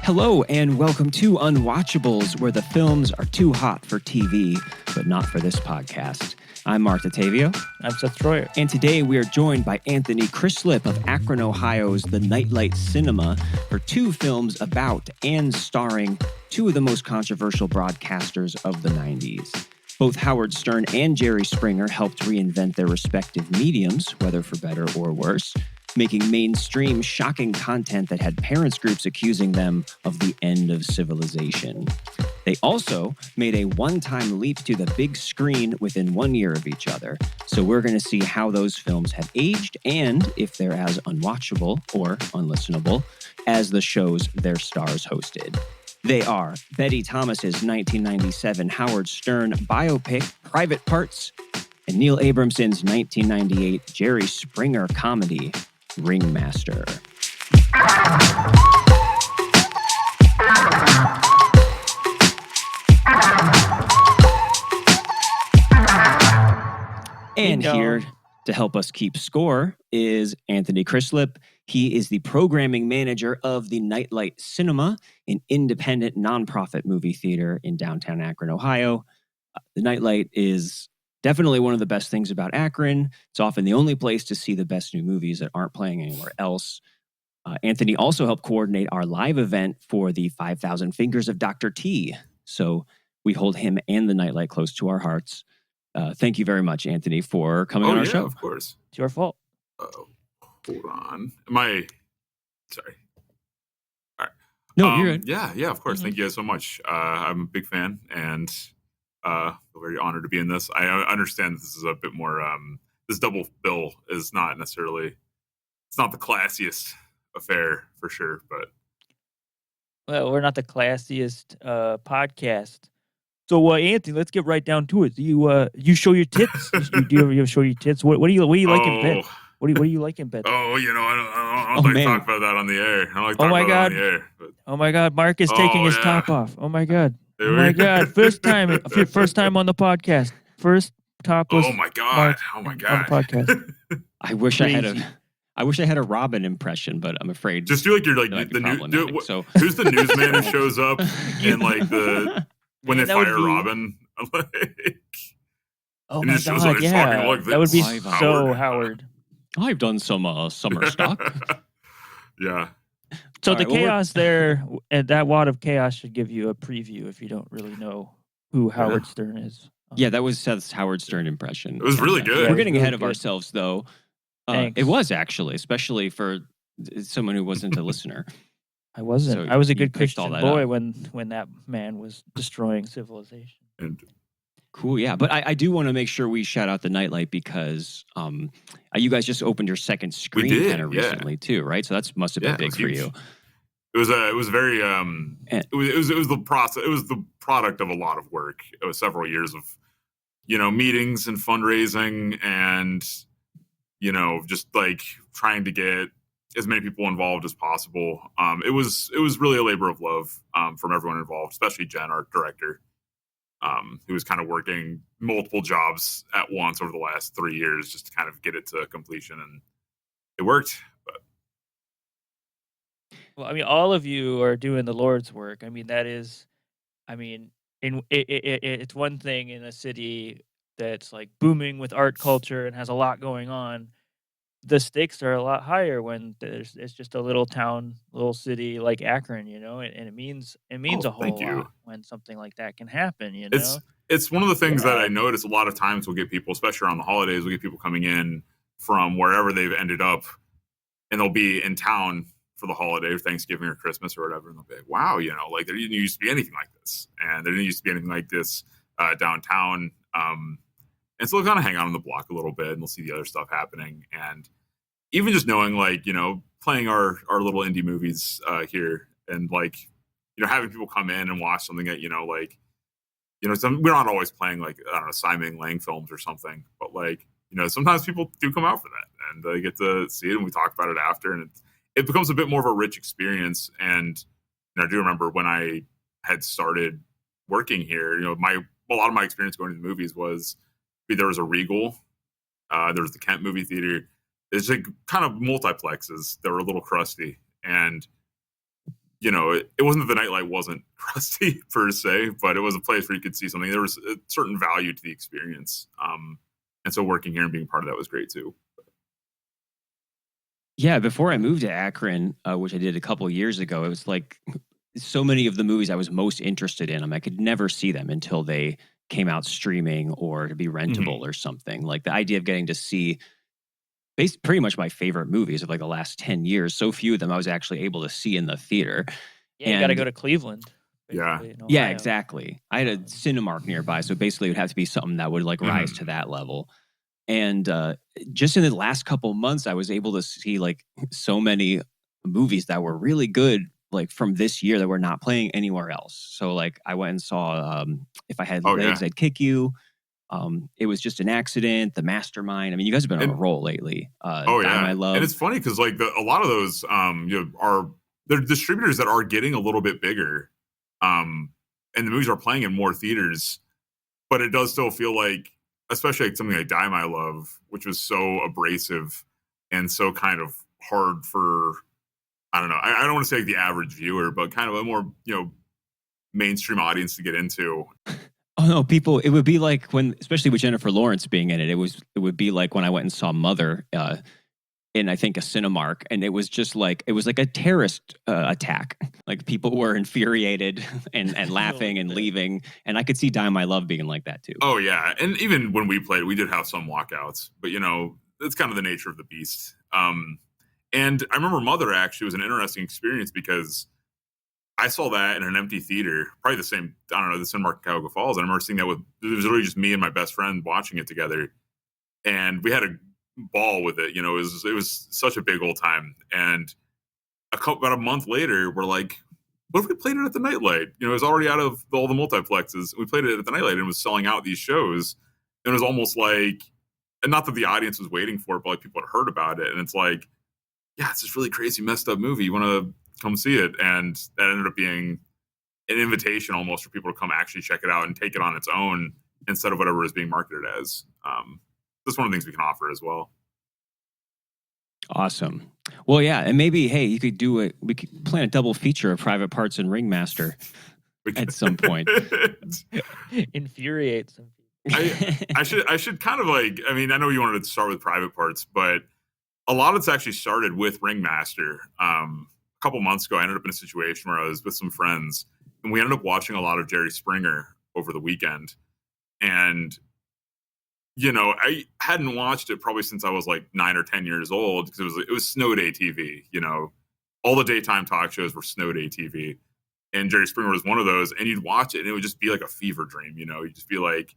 Hello and welcome to Unwatchables, where the films are too hot for TV, but not for this podcast. I'm Marc Dottavio. I'm Seth Troyer. And today we are joined by Anthony Crislip of Akron, Ohio's The NIGHTLIGHT Cinema for two films about and starring two of the most controversial broadcasters of the 90s. Both Howard Stern and Jerry Springer helped reinvent their respective mediums, whether for better or worse, making mainstream shocking content that had parents groups accusing them of the end of civilization. They also made a one-time leap to the big screen within 1 year of each other. So we're going to see how those films have aged and if they're as unwatchable or unlistenable as the shows their stars hosted. They are Betty Thomas's 1997 Howard Stern biopic, Private Parts, and Neil Abramson's 1998 Jerry Springer comedy, Ringmaster. And here to help us keep score is Anthony Crislip. He is the programming manager of the NIGHTLIGHT Cinema, an independent nonprofit movie theater in downtown Akron, Ohio. The NIGHTLIGHT is definitely one of the best things about Akron. It's often the only place to see the best new movies that aren't playing anywhere else. Anthony also helped coordinate our live event for the 5,000 Fingers of Dr. T. So we hold him and the NIGHTLIGHT close to our hearts. Thank you very much, Anthony, for coming on our show. Of course. It's your fault. Hold on. Sorry. All right. No, you're good. Yeah, of course. Mm-hmm. Thank you guys so much. I'm a big fan and feel very honored to be in this. I understand this is a bit more, this double bill is not necessarily, it's not the classiest affair for sure, but. Well, we're not the classiest podcast. So, Anthony, let's get right down to it. You show your tits? Do you ever show your tits? What do you like in bed? What do you like in bed? Oh, I don't like to talk about that on the air. I don't like to talk about that on the air. But... Oh my God, Marc is taking his top off. Oh my God. Oh my God. First time on the podcast. First topless. Oh my God. Marc on the podcast. I wish I had a Robin impression, but I'm afraid. Just do like you're like the new. So who's the newsman who shows up in like when they fire Robin? Oh my God! Yeah, like that would be so Howard. I've done some summer stock. Yeah. So the chaos there, and that wad of chaos should give you a preview if you don't really know who Howard Stern is. Yeah, that was Seth's Howard Stern impression. It was really good. We're getting ahead of ourselves, though. It was actually, especially for someone who wasn't a listener. I wasn't. So I was a good Christian boy when that man was destroying civilization. Cool, yeah. But I do want to make sure we shout out the NIGHTLIGHT because you guys just opened your second screen kind of recently too, right? So that must have been big for you. It was very it was the process. It was the product of a lot of work. It was several years of meetings and fundraising and just like trying to get as many people involved as possible. It was really a labor of love from everyone involved, especially Jen, our director. Who was kind of working multiple jobs at once over the last 3 years just to kind of get it to completion, and it worked. But well, I mean, all of you are doing the Lord's work. I mean, it's one thing in a city that's like booming with art culture and has a lot going on. The stakes are a lot higher when it's just a little town, little city like Akron, and it means a whole lot when something like that can happen, It's one of the things that I notice a lot of times we'll get people, especially around the holidays, we'll get people coming in from wherever they've ended up and they'll be in town for the holiday or Thanksgiving or Christmas or whatever. And they'll be like, wow, like there didn't used to be anything like this. And there didn't used to be anything like this downtown. And so they'll kind of hang out on the block a little bit and they'll see the other stuff happening. And even just knowing, like, playing our little indie movies here and, like, having people come in and watch something that, we're not always playing, like, I don't know, Simon Lang films or something. But, like, sometimes people do come out for that and they get to see it and we talk about it after. And it becomes a bit more of a rich experience. And I do remember when I had started working here, a lot of my experience going to the movies was there was a Regal, there was the Kent movie theater. It's like kind of multiplexes that were a little crusty, and you know, it wasn't that the nightlight wasn't crusty per se, but it was a place where you could see something. There was a certain value to the experience. And so working here and being part of that was great too. Yeah, before I moved to Akron, which I did a couple years ago, it was like so many of the movies I was most interested in, I could never see them until they came out streaming or to be rentable or something. Like the idea of getting to see pretty much my favorite movies of like the last 10 years, so few of them I was actually able to see in the theater. Yeah, you got to go to Cleveland. Yeah. Yeah, exactly. I had a Cinemark nearby, so basically it would have to be something that would like rise to that level. And just in the last couple months, I was able to see like so many movies that were really good, like from this year that were not playing anywhere else. So like I went and saw If I Had Legs, I'd Kick You. It Was Just an Accident, The Mastermind. I mean, you guys have been on a roll lately. My Love. And it's funny because like a lot of those they're distributors that are getting a little bit bigger, and the movies are playing in more theaters, but it does still feel like, especially like something like Die My Love, which was so abrasive and so kind of hard for, I don't know, I don't want to say like the average viewer, but kind of a more, mainstream audience to get into. Oh no, people! It would be like when, especially with Jennifer Lawrence being in it. It would be like when I went and saw Mother in, I think, a Cinemark, and it was just like it was like a terrorist attack. Like people were infuriated and laughing and leaving, and I could see Die My Love being like that too. Oh yeah, and even when we played, we did have some walkouts, but it's kind of the nature of the beast. And I remember Mother actually was an interesting experience because I saw that in an empty theater, probably the same, I don't know, the Cinemark in Cuyahoga Falls. And I remember seeing that it was literally just me and my best friend watching it together. And we had a ball with it. It was such a big old time. And about a month later, we're like, what if we played it at the Nightlight? It was already out of all the multiplexes. We played it at the Nightlight and it was selling out these shows. And it was almost like, and not that the audience was waiting for it, but like people had heard about it. And it's like, yeah, it's this really crazy, messed up movie. You want to come see it? And that ended up being an invitation almost for people to come actually check it out and take it on its own instead of whatever is being marketed as. That's one of the things we can offer as well. Awesome. Well, yeah, and maybe, hey, you could we could plan a double feature of Private Parts and Ringmaster at some point. Infuriate some people. I should kind of like, I mean, I know you wanted to start with Private Parts, but a lot of it's actually started with Ringmaster. A couple months ago, I ended up in a situation where I was with some friends, and we ended up watching a lot of Jerry Springer over the weekend. And, I hadn't watched it probably since I was like 9 or 10 years old because it was snow day TV. All the daytime talk shows were snow day TV, and Jerry Springer was one of those. And you'd watch it, and it would just be like a fever dream. You'd just be like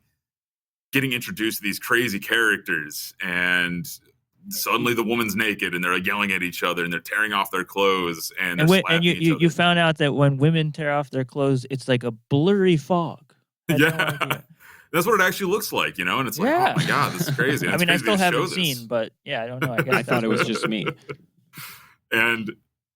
getting introduced to these crazy characters, and suddenly the woman's naked and they're like yelling at each other and they're tearing off their clothes and you found out that when women tear off their clothes, it's like a blurry fog. Yeah, that's what it actually looks like, and it's like, oh my god, this is crazy. I mean, I still haven't seen, but yeah, I don't know. I guess I thought it was just me. And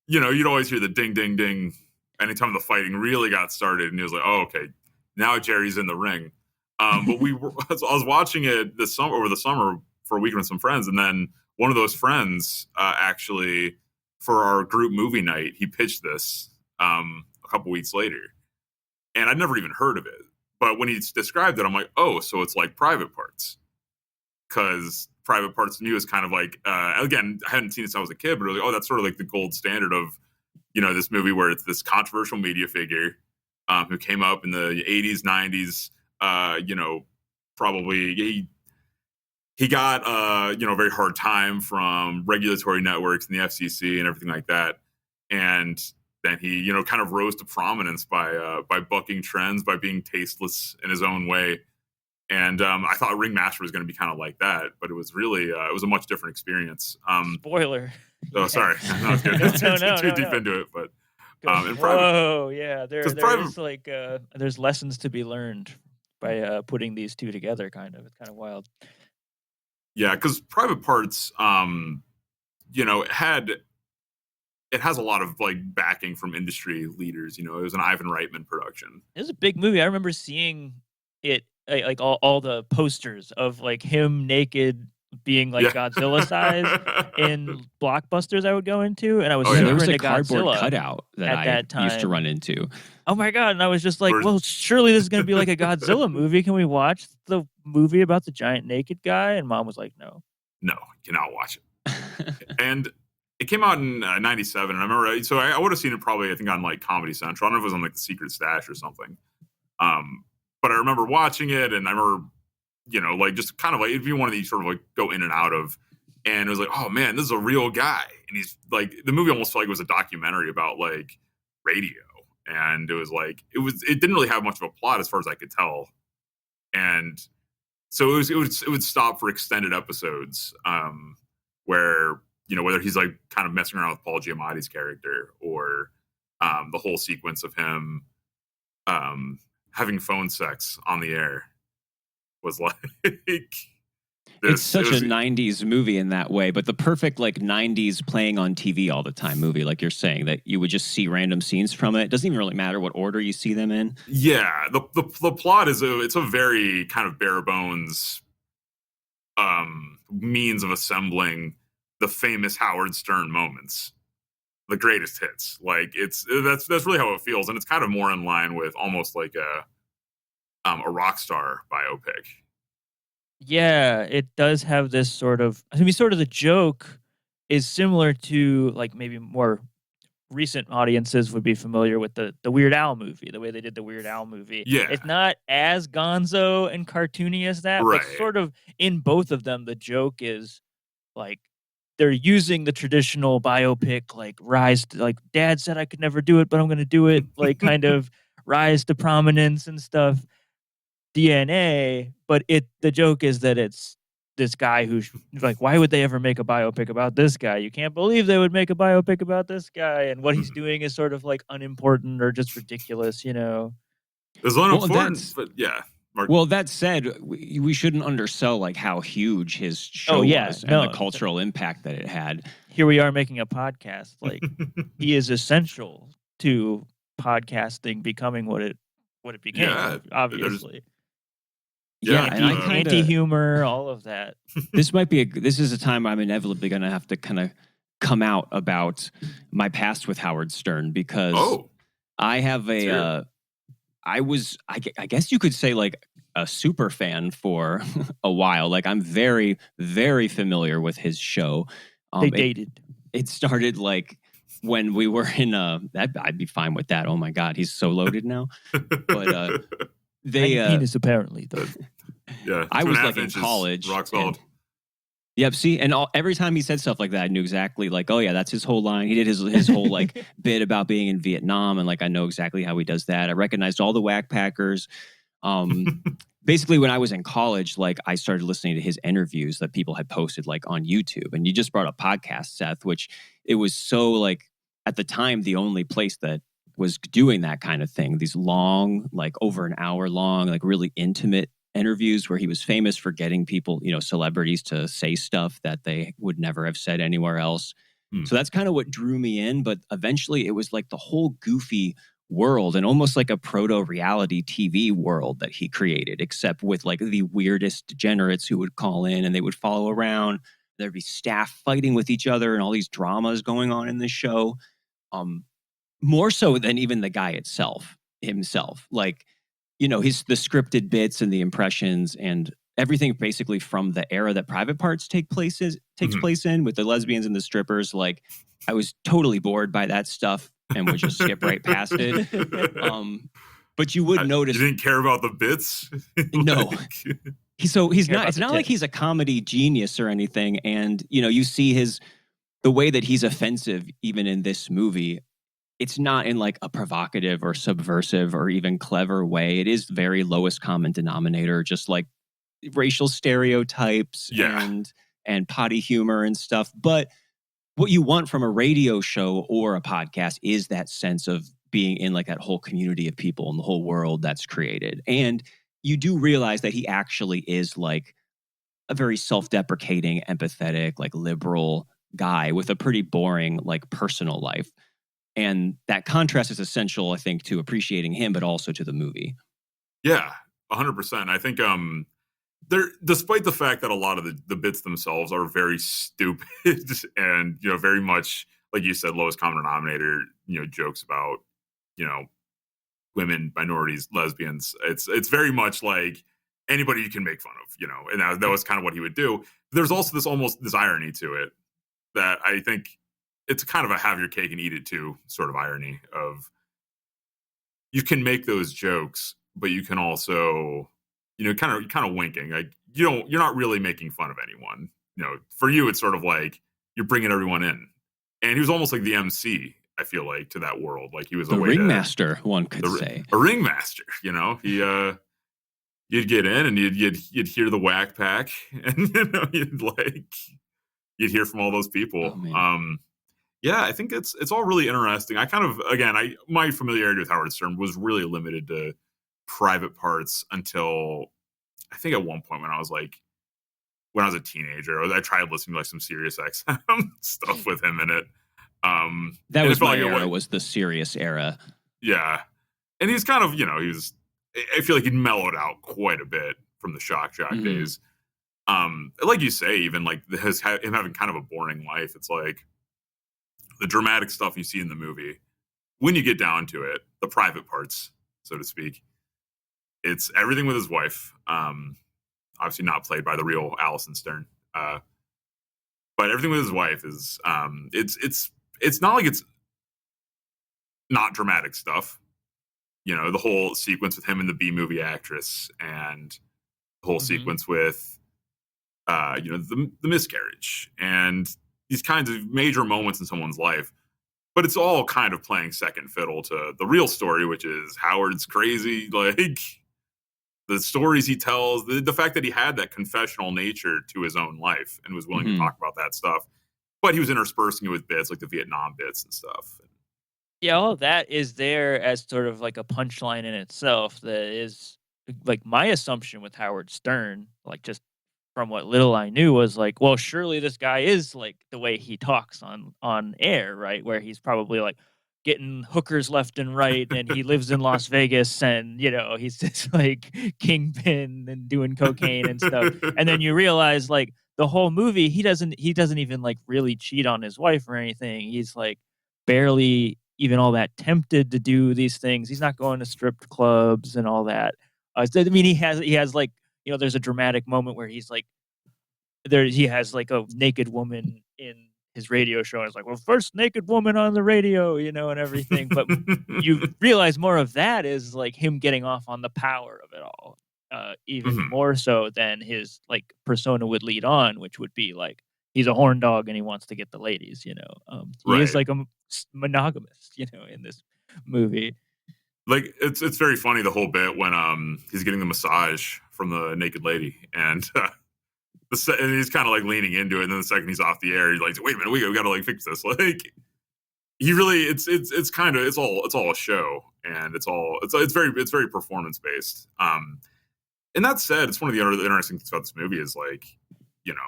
you'd always hear the ding, ding, ding anytime the fighting really got started, and he was like, oh, okay, now Jerry's in the ring. But I was watching it over the summer for a weekend with some friends, and then one of those friends actually, for our group movie night, he pitched this a couple weeks later, and I'd never even heard of it. But when he described it, I'm like, oh, so it's like Private Parts, because Private Parts to me was kind of like, again, I hadn't seen it since I was a kid, but it was like, oh, that's sort of like the gold standard of this movie where it's this controversial media figure who came up in the 80s, 90s, probably he got a very hard time from regulatory networks and the FCC and everything like that, and then he kind of rose to prominence by bucking trends, by being tasteless in his own way. And I thought Ringmaster was going to be kind of like that, but it was really it was a much different experience. Spoiler. Oh, sorry, no, too deep into it, but yeah, there's lessons to be learned by putting these two together. It's kind of wild. Yeah, because Private Parts, it has a lot of like backing from industry leaders. It was an Ivan Reitman production. It was a big movie. I remember seeing it, like all the posters of like him naked, being like Godzilla size in blockbusters I would go into, and I was there super was a into cardboard Godzilla cutout that at I that time. used to run into. Oh my god! And I was just like, Where's- well, surely this is going to be like a Godzilla movie. Can we watch the movie about the giant naked guy? And Mom was like, no. No, you cannot watch it. And it came out in 97, and I remember, so I would have seen it probably, I think, on like Comedy Central. I don't know if it was on like the Secret Stash or something. But I remember watching it, and I remember, like just kind of like, it'd be one of these sort of like go in and out of, and it was like, oh man, this is a real guy. And he's like, the movie almost felt like it was a documentary about like radio. And it was like, it didn't really have much of a plot as far as I could tell. And so it would stop for extended episodes, where, whether he's like kind of messing around with Paul Giamatti's character, or the whole sequence of him having phone sex on the air was like it's such a 90s movie in that way, but the perfect like 90s playing on TV all the time movie, like you're saying, that you would just see random scenes from it. It doesn't even really matter what order you see them in. Yeah, the plot is it's a very kind of bare bones means of assembling the famous Howard Stern moments, the greatest hits. Like that's really how it feels, and it's kind of more in line with almost like a rock star biopic. Yeah, it does have this sort of, sort of the joke is similar to like maybe more recent audiences would be familiar with the Weird Al movie, the way they did the Weird Al movie. Yeah. It's not as gonzo and cartoony as that, Right. but sort of in both of them, the joke is like they're using the traditional biopic, like rise to, like dad said I could never do it, but I'm going to do it, like kind of rise to prominence and stuff. DNA, but the joke is that it's this guy who's like, why would they ever make a biopic about this guy? You can't believe they would make a biopic about this guy, and what he's doing is sort of like unimportant or just ridiculous, It's unimportant, but yeah. Marc. Well, that said, we shouldn't undersell like how huge his show was and the cultural impact that it had. Here we are making a podcast. Like he is essential to podcasting becoming what it became. Obviously. Yeah, and anti-humor, all of that. This is a time I'm inevitably going to have to kind of come out about my past with Howard Stern, because I have I guess you could say like a super fan for a while. Like I'm very, very familiar with his show. They dated. It started like when we were in I'd be fine with that. Oh my God, he's so loaded now. But penis apparently though. Yeah, I was like in college. Rock solid. Yep. See, and every time he said stuff like that, I knew exactly like, oh yeah, that's his whole line. He did his whole like bit about being in Vietnam, and like I know exactly how he does that. I recognized all the whack packers. Basically, when I was in college, like I started listening to his interviews that people had posted like on YouTube. And you just brought up podcast, Seth, which it was so like at the time the only place that was doing that kind of thing. These long, like over an hour long, like really intimate interviews where he was famous for getting people, celebrities to say stuff that they would never have said anywhere else. So that's kind of what drew me in. But eventually it was like the whole goofy world and almost like a proto-reality TV world that he created, except with like the weirdest degenerates who would call in and they would follow around. There'd be staff fighting with each other and all these dramas going on in this show. More so than even the guy himself. Like, the scripted bits and the impressions and everything basically from the era that Private Parts takes place in with the lesbians and the strippers. Like I was totally bored by that stuff and would just skip right past it. But you would notice you didn't care about the bits. No. It's not like he's a comedy genius or anything. And you see the way that he's offensive even in this movie. It's not in like a provocative or subversive or even clever way. It is very lowest common denominator, just like racial stereotypes and potty humor and stuff. But what you want from a radio show or a podcast is that sense of being in like that whole community of people and the whole world that's created. And you do realize that he actually is like a very self-deprecating, empathetic, like liberal guy with a pretty boring, like personal life. And that contrast is essential, I think, to appreciating him, but also to the movie. Yeah, 100%. I think despite the fact that a lot of the bits themselves are very stupid and, you know, very much, like you said, lowest common denominator, you know, jokes about, you know, women, minorities, lesbians. It's very much like anybody you can make fun of, you know, and that was kind of what he would do. There's also this irony to it that I think it's kind of a have your cake and eat it too sort of irony of, you can make those jokes, but you can also, you know, kind of winking. Like, you're not really making fun of anyone. You know, for you, it's sort of like you're bringing everyone in. And he was almost like the MC, I feel like, to that world. Like, he was the ringmaster, one could say. A ringmaster, you know. He you'd get in and you'd hear the whack pack, and, you know, you'd hear from all those people. Oh, yeah, I think it's all really interesting. I kind of, again, my familiarity with Howard Stern was really limited to Private Parts until I think at one point when I was a teenager, I tried listening to like some Sirius XM stuff with him in it. That was my era, was the Sirius era. Yeah, and he's kind of, you know, I feel like he'd mellowed out quite a bit from the shock days. Like you say, even like him having kind of a boring life. It's like the dramatic stuff you see in the movie, when you get down to it, the private parts, so to speak, it's everything with his wife. Obviously not played by the real Alison Stern. But everything with his wife is, it's not like it's not dramatic stuff. You know, the whole sequence with him and the B-movie actress, and the whole sequence with, you know, the miscarriage, and these kinds of major moments in someone's life. But it's all kind of playing second fiddle to the real story, which is Howard's crazy, like, the stories he tells, the fact that he had that confessional nature to his own life and was willing to talk about that stuff. But he was interspersing it with bits like the Vietnam bits and stuff. Yeah, all of that is there as sort of like a punchline in itself. That is like my assumption with Howard Stern, like just from what little I knew, was like, well, surely this guy is like the way he talks on air, right? Where he's probably like getting hookers left and right, and he lives in Las Vegas, and, you know, he's just like kingpin and doing cocaine and stuff. And then you realize, like, the whole movie, he doesn't even like really cheat on his wife or anything. He's like barely even all that tempted to do these things. He's not going to strip clubs and all that. I mean, he has like, you know, there's a dramatic moment where he's like, he has like a naked woman in his radio show, and it's like, well, first naked woman on the radio, you know, and everything. But you realize more of that is like him getting off on the power of it all, even more so than his like persona would lead on, which would be like he's a horn dog and he wants to get the ladies, you know. He is like a monogamous, you know, in this movie. Like, it's very funny, the whole bit when he's getting the massage from the naked lady, and and he's kind of like leaning into it, and then the second he's off the air, he's like, wait a minute, we gotta like fix this. Like, he really, it's all a show, and it's very performance based. And that said, it's one of the other interesting things about this movie is, like, you know,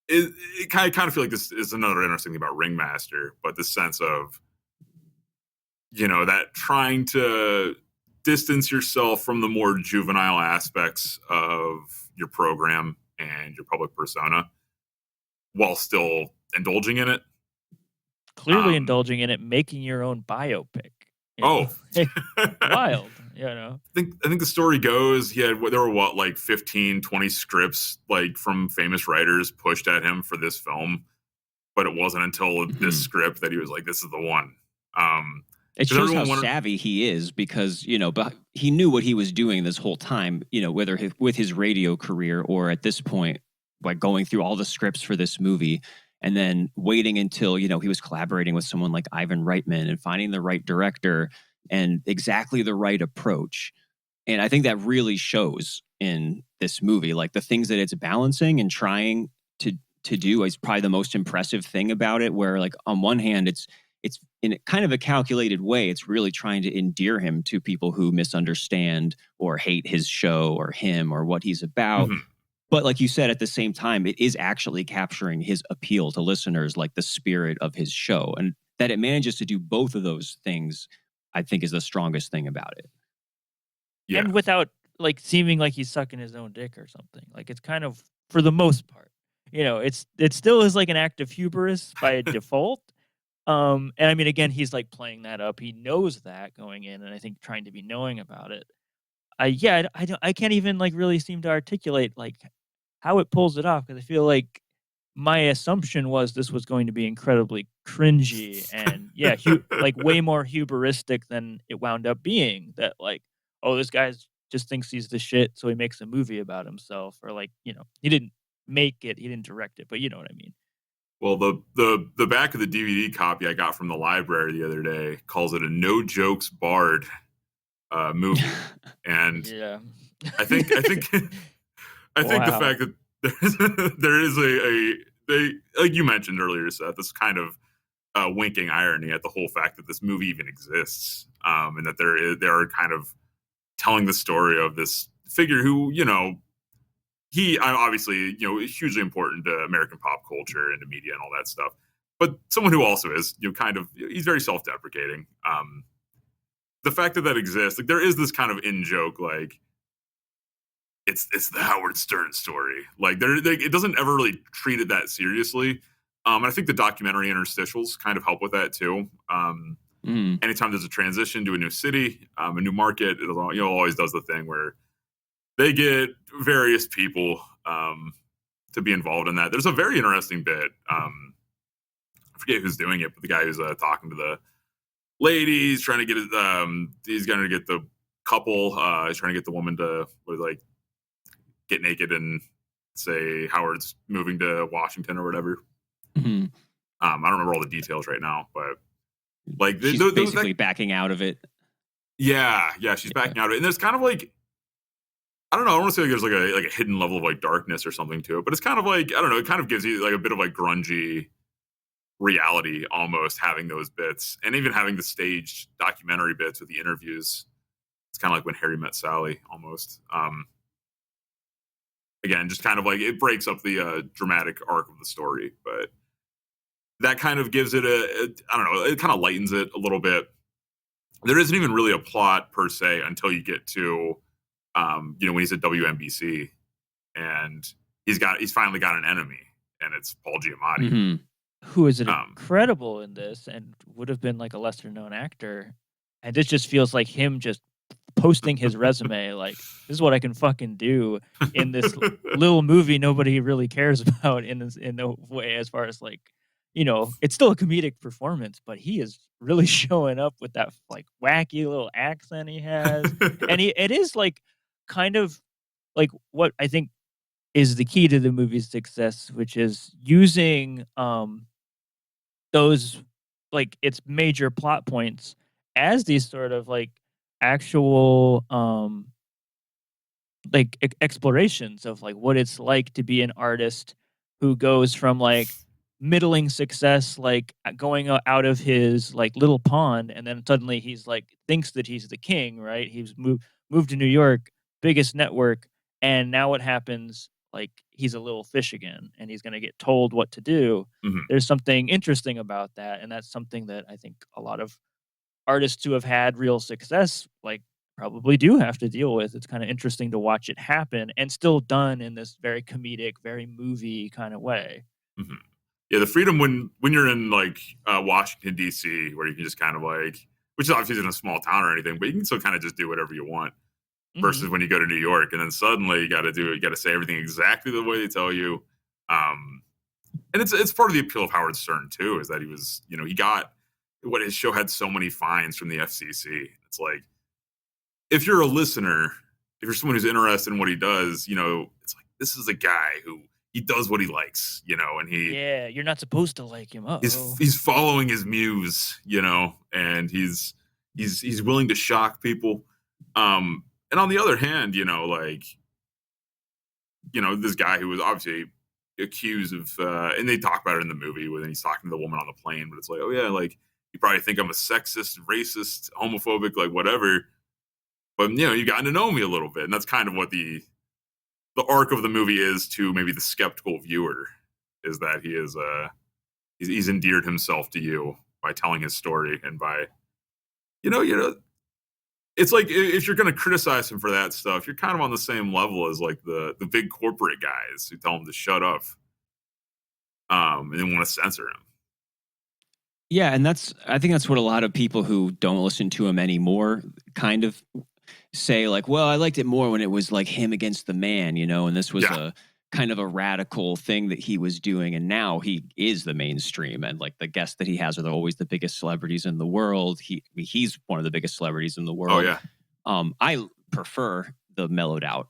it kind of feel like this is another interesting thing about Ringmaster, but the sense of, you know, that trying to distance yourself from the more juvenile aspects of your program and your public persona while still indulging in it. Clearly indulging in it, making your own biopic. Wild, you know. I think the story goes, there were like 15, 20 scripts like from famous writers pushed at him for this film, but it wasn't until this script that he was like, this is the one. It shows how savvy he is, because, you know, but he knew what he was doing this whole time, you know, whether with his radio career or at this point, by going through all the scripts for this movie and then waiting until, you know, he was collaborating with someone like Ivan Reitman and finding the right director and exactly the right approach. And I think that really shows in this movie, like the things that it's balancing and trying to do is probably the most impressive thing about it, where like on one hand, it's in kind of a calculated way, it's really trying to endear him to people who misunderstand or hate his show or him or what he's about. But like you said, at the same time, it is actually capturing his appeal to listeners, like the spirit of his show. And that it manages to do both of those things, I think, is the strongest thing about it. Yeah. And without like seeming like he's sucking his own dick or something. Like it's kind of for the most part, it still is like an act of hubris by default. And I mean, again, he's like playing that up. He knows that going in, and I think trying to be knowing about it. I can't even like really seem to articulate like how it pulls it off because I feel like my assumption was this was going to be incredibly cringy and like way more hubristic than it wound up being. That like, oh, this guy's just thinks he's the shit, so he makes a movie about himself, or like he didn't make it, he didn't direct it, but you know what I mean. Well, the back of the DVD copy I got from the library the other day calls it a no jokes barred movie, and Yeah, I think I think the Wow. fact that there is they like you mentioned earlier, Seth, this kind of winking irony at the whole fact that this movie even exists, and that they are kind of telling the story of this figure who he obviously is hugely important to American pop culture and to media and all that stuff, but someone who also is kind of he's very self-deprecating. The fact that exists, like there is this kind of in joke like. It's the Howard Stern story. Like it doesn't ever really treat it that seriously. And I think the documentary interstitials kind of help with that too. Anytime there's a transition to a new city, a new market, it always does the thing where they get various people to be involved in that. There's a very interesting bit. I forget who's doing it, but the guy who's talking to the ladies, trying to get he's going to get the couple. He's trying to get the woman to like get naked and say Howard's moving to Washington or whatever. Mm-hmm. I don't remember all the details right now, but like she's basically backing out of it. Yeah, she's backing out of it, and there's kind of like I don't know. I don't want to say like there's like a hidden level of like darkness or something to it, but it's kind of like I don't know. It kind of gives you like a bit of like grungy reality almost having those bits, and even having the staged documentary bits with the interviews. It's kind of like When Harry Met Sally almost. Again, just kind of like it breaks up the dramatic arc of the story, but that kind of gives it I don't know, it kind of lightens it a little bit. There isn't even really a plot per se until you get to, when he's at WNBC and he's finally got an enemy, and it's Paul Giamatti. Mm-hmm. Who is incredible in this and would have been like a lesser known actor. And this just feels like him just posting his resume like this is what I can fucking do in this little movie nobody really cares about in a way as far as like it's still a comedic performance, but he is really showing up with that like wacky little accent he has. And it is like kind of like what I think is the key to the movie's success, which is using those like its major plot points as these sort of like actual like explorations of like what it's like to be an artist who goes from like middling success, like going out of his like little pond, and then suddenly he's like thinks that he's the king, right? He's moved to New York, biggest network, and now what happens? Like he's a little fish again, and he's going to get told what to do. Mm-hmm. There's something interesting about that, and that's something that I think a lot of artists who have had real success like probably do have to deal with. It's kind of interesting to watch it happen and still done in this very comedic, very movie kind of way. Mm-hmm. Yeah, the freedom when you're in like Washington D.C., where you can just kind of like, which is obviously in a small town or anything, but you can still kind of just do whatever you want. Versus when you go to New York, and then suddenly you got to say everything exactly the way they tell you. And it's part of the appeal of Howard Stern too, is that he was he got what his show had so many fines from the FCC. It's like if you're a listener, if you're someone who's interested in what he does, it's like this is a guy who. He does what he likes, and you're not supposed to like him. He's following his muse, and he's willing to shock people. And on the other hand, this guy who was obviously accused of, and they talk about it in the movie when he's talking to the woman on the plane, but it's like, oh yeah, like you probably think I'm a sexist, racist, homophobic, like whatever, but you've gotten to know me a little bit, and that's kind of what the arc of the movie is to maybe the skeptical viewer, is that he is he's endeared himself to you by telling his story and by it's like if you're going to criticize him for that stuff, you're kind of on the same level as like the big corporate guys who tell him to shut up, and then want to censor him. Yeah, and I think that's what a lot of people who don't listen to him anymore kind of say, like, well, I liked it more when it was like him against the man, and this was a kind of a radical thing that he was doing, and now he is the mainstream, and like the guests that he has are always the biggest celebrities in the world. He's one of the biggest celebrities in the world. Oh yeah. I prefer the mellowed out,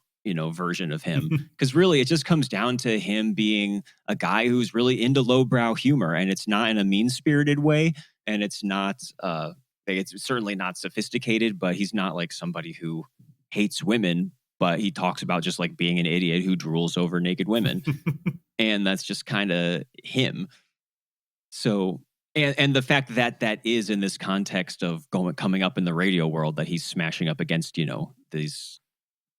version of him, because really it just comes down to him being a guy who's really into lowbrow humor, and it's not in a mean-spirited way, and it's not it's certainly not sophisticated, but he's not like somebody who hates women, but he talks about just like being an idiot who drools over naked women. And that's just kind of him. So, and the fact that that is in this context of coming up in the radio world, that he's smashing up against, these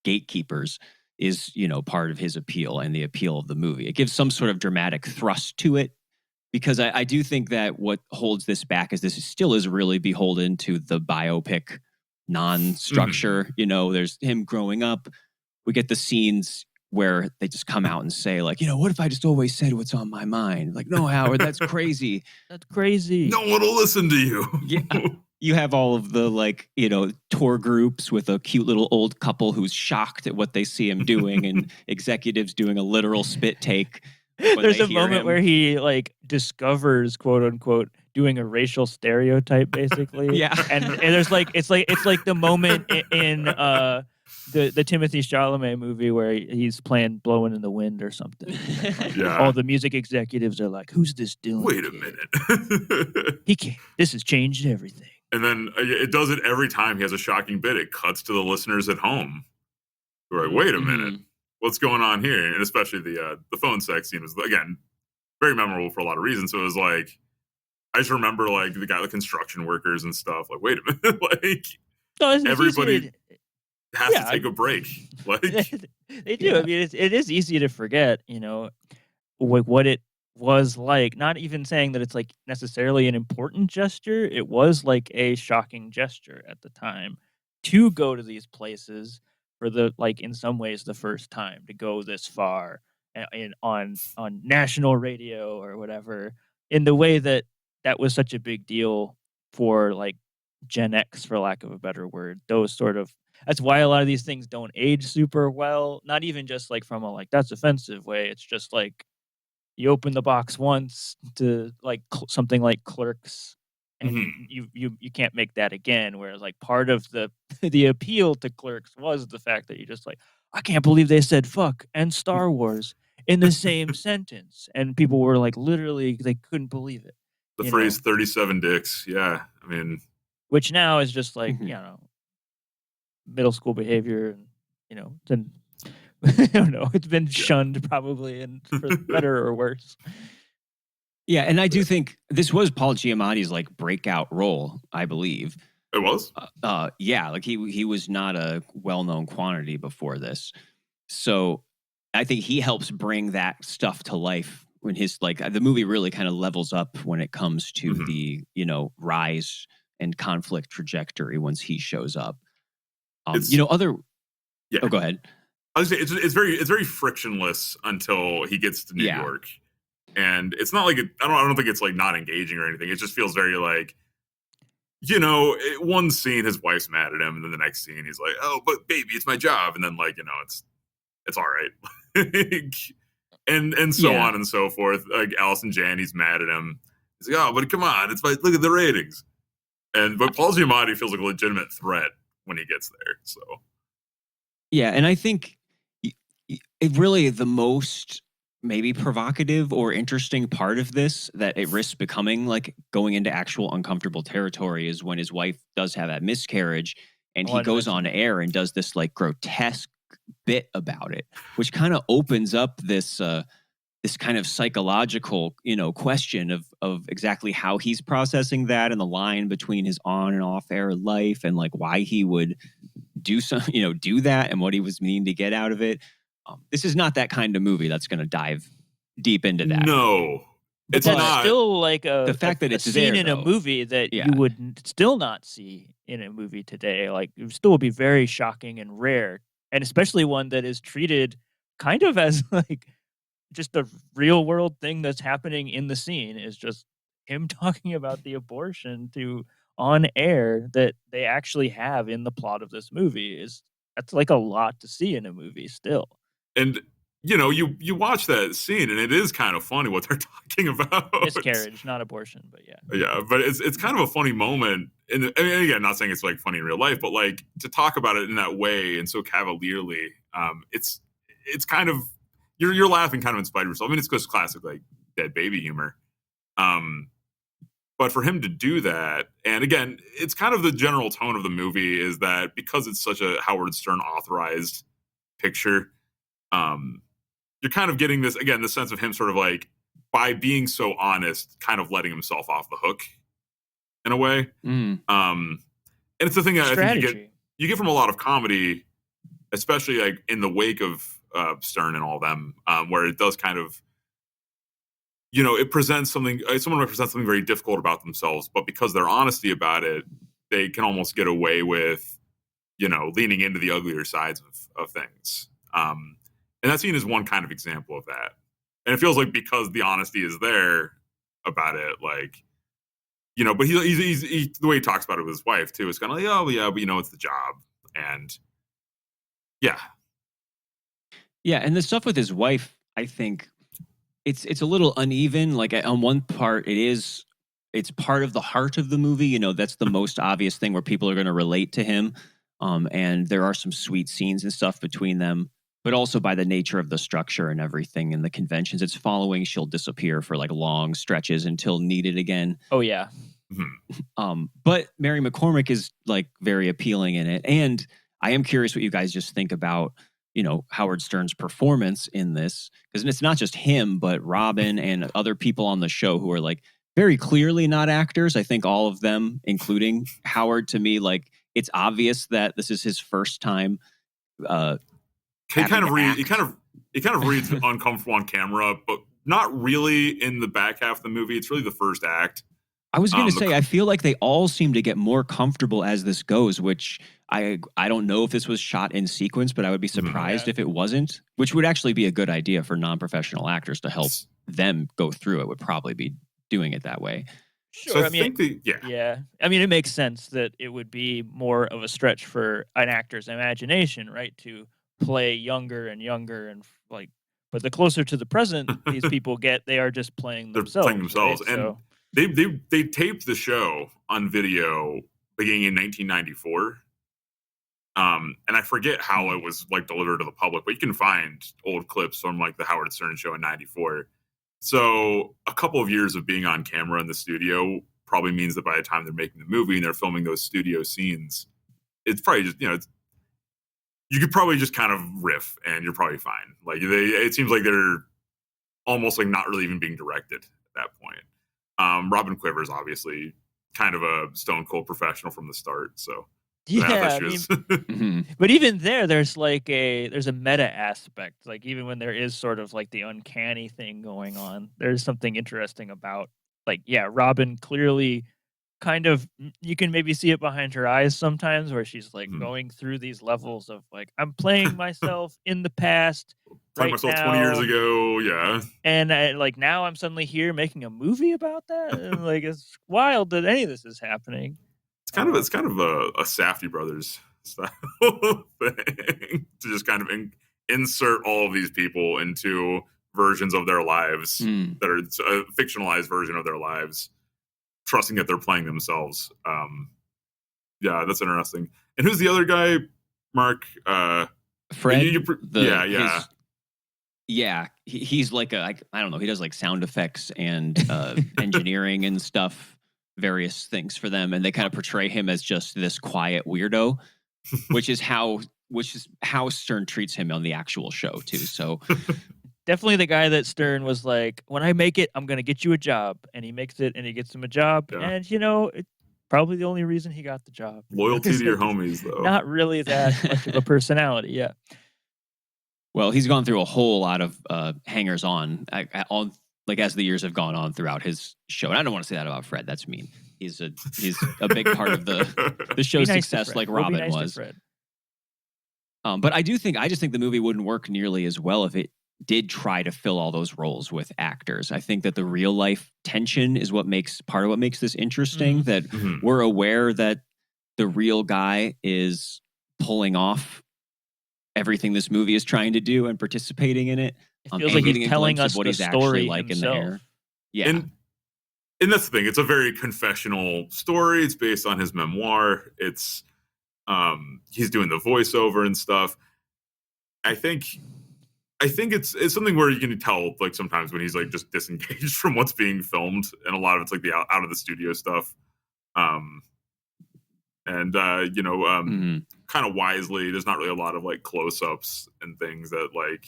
gatekeepers is, part of his appeal and the appeal of the movie. It gives some sort of dramatic thrust to it, because I do think that what holds this back is this still is really beholden to the biopic non-structure. There's him growing up. We get the scenes where they just come out and say, like, what if I just always said what's on my mind? Like, no, Howard, that's crazy. That's crazy. No one will listen to you. Yeah. You have all of the, like, tour groups with a cute little old couple who's shocked at what they see him doing, and executives doing a literal spit take. There's a moment where he like discovers, quote unquote, doing a racial stereotype, basically. Yeah. And there's like it's like the moment in the Timothy Chalamet movie where he's playing "Blowing in the Wind" or something. Yeah. All the music executives are like, "Who's this Dylan? Wait a minute. He can't. This has changed everything." And then it does it every time he has a shocking bit. It cuts to the listeners at home. We're like, wait a minute. What's going on here? And especially the phone sex scene was, again, very memorable for a lot of reasons. So it was like, I just remember like the construction workers and stuff. Like, wait a minute, like everybody has to take a break. Like they do. Yeah. I mean, it is easy to forget, what it was like. Not even saying that it's like necessarily an important gesture. It was like a shocking gesture at the time to go to these places. For the, like, in some ways, the first time to go this far on national radio or whatever, in the way that was such a big deal for like Gen X, for lack of a better word. That's why a lot of these things don't age super well. Not even just like from a like that's offensive way. It's just like you open the box once to like something like Clerks. And you can't make that again. Whereas like part of the appeal to Clerks was the fact that you just like, I can't believe they said fuck and Star Wars in the same sentence. And people were like, literally, they couldn't believe it. The phrase 37 dicks. Yeah. I mean, which now is just like, middle school behavior. And, then I don't know. It's been shunned probably, and for better or worse. Yeah, and I do think this was Paul Giamatti's like breakout role, I believe. It was? Yeah, like he was not a well-known quantity before this. So I think he helps bring that stuff to life when his like the movie really kind of levels up when it comes to the, rise and conflict trajectory once he shows up. Oh, go ahead. I was saying it's very frictionless until he gets to New York. And it's not like I don't think it's like not engaging or anything. It just feels very like, one scene his wife's mad at him, and then the next scene he's like, "Oh, but baby, it's my job," and then like it's all right, and so on and so forth. Like Allison Janney's mad at him. He's like, "Oh, but come on, look at the ratings," but Paul Giamatti feels like a legitimate threat when he gets there. So yeah, and I think it really the most maybe provocative or interesting part of this that it risks becoming like going into actual uncomfortable territory is when his wife does have that miscarriage and he goes on air and does this like grotesque bit about it, which kind of opens up this kind of psychological, question of exactly how he's processing that and the line between his on and off air life and like why he would do that and what he was meaning to get out of it. This is not that kind of movie that's going to dive deep into that. No, It's That's not still like the fact that it's scene there, in a though. movie that Yeah. you would still not see in a movie today. Like it would still be very shocking and rare, and especially one that is treated kind of as like just a real world thing that's happening in the scene is just him talking about the abortion to on air that they actually have in the plot of this movie. Is that's like a lot to see in a movie still. and you watch that scene and it is kind of funny what they're talking about. Miscarriage, not abortion, but yeah. Yeah, but it's kind of a funny moment. And I mean, again, not saying it's like funny in real life, but like to talk about it in that way and so cavalierly, it's kind of you're laughing kind of in spite of yourself. I mean, it's just classic like dead baby humor. But for him to do that, and again, it's kind of the general tone of the movie is that because it's such a Howard Stern authorized picture, you're kind of getting this again, the sense of him sort of like by being so honest, kind of letting himself off the hook in a way. And it's the thing that I think you get from a lot of comedy, especially like in the wake of Stern and all of them, where it does kind of, it presents something, someone represents something very difficult about themselves, but because their honesty about it, they can almost get away with, leaning into the uglier sides of things. And that scene is one kind of example of that. And it feels like because the honesty is there about it, like, but he's the way he talks about it with his wife too, is kind of like, oh yeah, but it's the job. And yeah. Yeah. And the stuff with his wife, I think it's a little uneven. Like on one part, it's part of the heart of the movie. That's the most obvious thing where people are going to relate to him. And there are some sweet scenes and stuff between them. But also by the nature of the structure and everything and the conventions it's following, she'll disappear for like long stretches until needed again. Oh, yeah. But Mary McCormick is like very appealing in it. And I am curious what you guys just think about, Howard Stern's performance in this. Because it's not just him, but Robin and other people on the show who are like very clearly not actors. I think all of them, including Howard, to me, like it's obvious that this is his first time He kind of reads uncomfortable on camera, but not really in the back half of the movie. It's really the first act. I was going to say, I feel like they all seem to get more comfortable as this goes, which I don't know if this was shot in sequence, but I would be surprised if it wasn't, which would actually be a good idea for non-professional actors to help them go through it, would probably be doing it that way. Sure. So I mean, I mean, it makes sense that it would be more of a stretch for an actor's imagination, right? To play younger and younger and like, but the closer to the present these people get, they are just playing themselves. They're playing themselves, right? And so they taped the show on video beginning in 1994. And I forget how it was like delivered to the public, but you can find old clips from like the Howard Stern show in 94. So a couple of years of being on camera in the studio probably means that by the time they're making the movie and they're filming those studio scenes, it's probably just, you could probably just kind of riff and you're probably fine. Like it seems like they're almost like not really even being directed at that point. Robin Quivers, obviously kind of a stone cold professional from the start. So yeah, but even there's like there's a meta aspect. Like even when there is sort of like the uncanny thing going on, there's something interesting about like, yeah, Robin clearly kind of, you can maybe see it behind her eyes sometimes where she's like going through these levels of like, I'm playing myself in the past. Playing myself now, 20 years ago, yeah. And like now I'm suddenly here making a movie about that. And like it's wild that any of this is happening. It's kind of a Safdie Brothers style thing to just kind of insert all of these people into versions of their lives that are a fictionalized version of their lives, trusting that they're playing themselves. Yeah, that's interesting. And who's the other guy, Marc? Fred? Yeah. He's like I don't know. He does like sound effects and engineering and stuff, various things for them, and they kind of portray him as just this quiet weirdo, which is how Stern treats him on the actual show too. So definitely the guy that Stern was like, when I make it, I'm going to get you a job. And he makes it and he gets him a job. Yeah. And, it's probably the only reason he got the job. Loyalty to your homies, though. Not really that much of a personality, yeah. Well, he's gone through a whole lot of hangers-on. Like like as the years have gone on throughout his show. And I don't want to say that about Fred. That's mean. He's a big part of the show's success, like Robin was. But I just think the movie wouldn't work nearly as well if it did try to fill all those roles with actors. I think that the real life tension is part of what makes this interesting. That we're aware that the real guy is pulling off everything this movie is trying to do and participating in it. It feels like he's telling us what the he's story actually like himself. in the air. Yeah. And that's the thing. It's a very confessional story. It's based on his memoir. It's he's doing the voiceover and stuff. I think it's something where you can tell, like, sometimes when he's like just disengaged from what's being filmed, and a lot of it's like the out of the studio stuff. Kind of wisely, there's not really a lot of like close-ups and things that like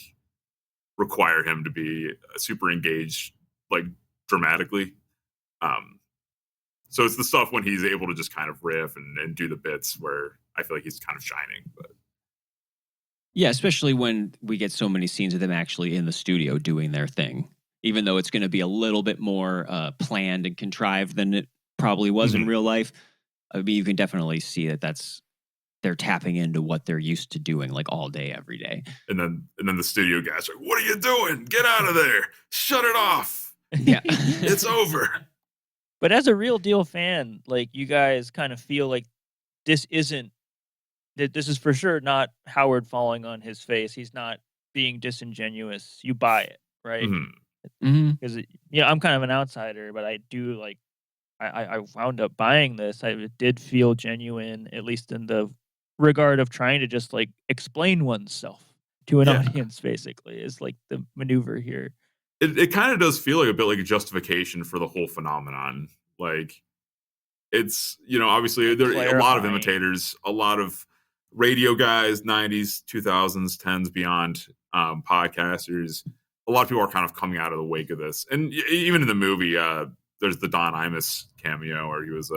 require him to be super engaged, like dramatically. So it's the stuff when he's able to just kind of riff and do the bits where I feel like he's kind of shining. But yeah, especially when we get so many scenes of them actually in the studio doing their thing, even though it's going to be a little bit more planned and contrived than it probably was in real life. I mean, you can definitely see that they're tapping into what they're used to doing, like all day, every day. And then the studio guys are like, "What are you doing? Get out of there! Shut it off! Yeah, it's over." But as a real deal fan, like, you guys kind of feel like this is for sure not Howard falling on his face. He's not being disingenuous. You buy it, right? Because I'm kind of an outsider, but I do like. I wound up buying this. It did feel genuine, at least in the regard of trying to just like explain oneself to an audience. Basically, is like the maneuver here. It kind of does feel like a bit like a justification for the whole phenomenon. Like, it's, obviously there are a lot of imitators, a lot of radio guys, 90s, 2000s, 10s, beyond, podcasters. A lot of people are kind of coming out of the wake of this. And even in the movie, there's the Don Imus cameo, where he was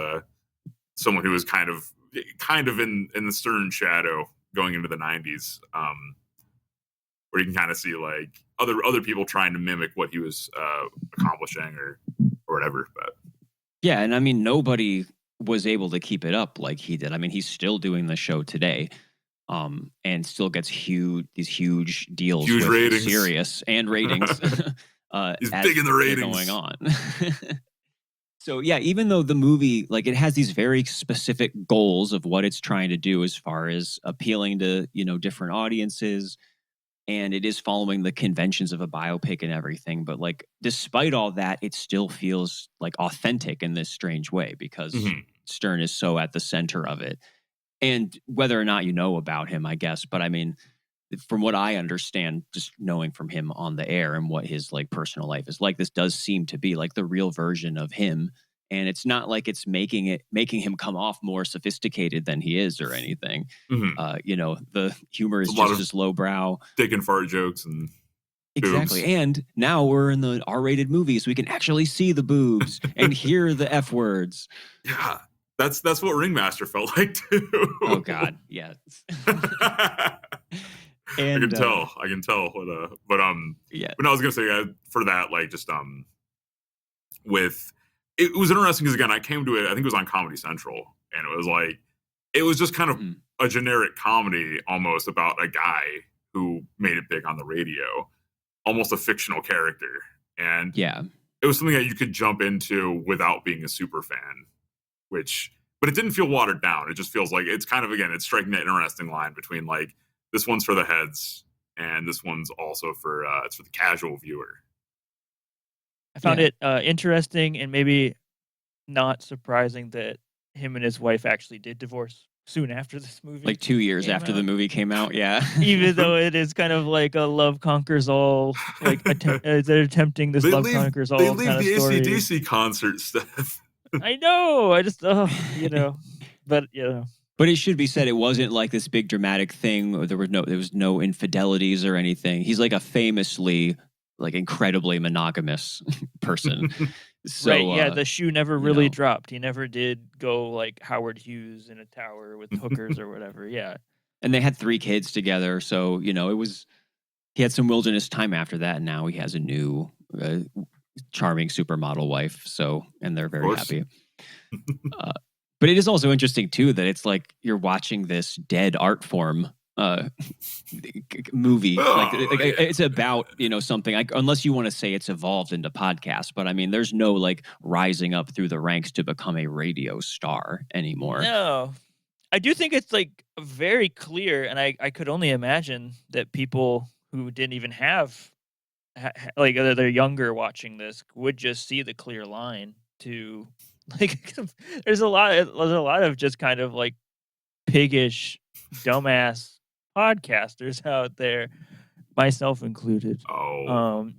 someone who was kind of in the stern shadow going into the 90s, where you can kind of see like other people trying to mimic what he was accomplishing or whatever. But yeah, and I mean, nobody was able to keep it up like he did. I mean, he's still doing the show today, and still gets these huge deals, huge with ratings, Sirius and ratings. He's big in the ratings going on. So yeah, even though the movie, like, it has these very specific goals of what it's trying to do as far as appealing to, different audiences, and it is following the conventions of a biopic and everything, but like, despite all that, it still feels like authentic in this strange way, because Stern is so at the center of it. And whether or not you know about him, I guess, but I mean, from what I understand, just knowing from him on the air and what his like personal life is like, this does seem to be like the real version of him. And it's not like it's making him come off more sophisticated than he is or anything. The humor is just as lowbrow, dick and fart jokes and exactly. boobs. And now we're in the R-rated movie, so we can actually see the boobs and hear the F words. Yeah, that's what Ringmaster felt like too. Oh God, yeah. And, I can tell. But I was gonna say for that, like, just it was interesting because, again, I came to it. I think it was on Comedy Central, and it was just kind of a generic comedy, almost about a guy who made it big on the radio, almost a fictional character, and it was something that you could jump into without being a super fan. But it didn't feel watered down. It just feels like it's kind of, again, it's striking that interesting line between like, this one's for the heads, and this one's also for it's for the casual viewer. I found it interesting and maybe not surprising that him and his wife actually did divorce soon after this movie. Like 2 years after the movie came out, yeah. Even though it is kind of like a love conquers all, like they're attempting this conquers all kind of story. They leave the AC/DC concert stuff. I know. I just, but But it should be said, it wasn't like this big dramatic thing. Or there was no infidelities or anything. He's like a famously, like, incredibly monogamous person. So, right? Yeah, the shoe never really dropped. He never did go like Howard Hughes in a tower with hookers or whatever. Yeah, and they had 3 kids together. So he had some wilderness time after that. And now he has a new charming supermodel wife. So, and they're very course. happy. But it is also interesting too that it's like you're watching this dead art form movie. It's about, something like, unless you want to say it's evolved into podcast, but I mean, there's no like rising up through the ranks to become a radio star anymore. No, I do think it's like very clear, and I could only imagine that people who didn't even have like they're younger watching this would just see the clear line to like there's a lot of just kind of like piggish dumbass podcasters out there, myself included. Well,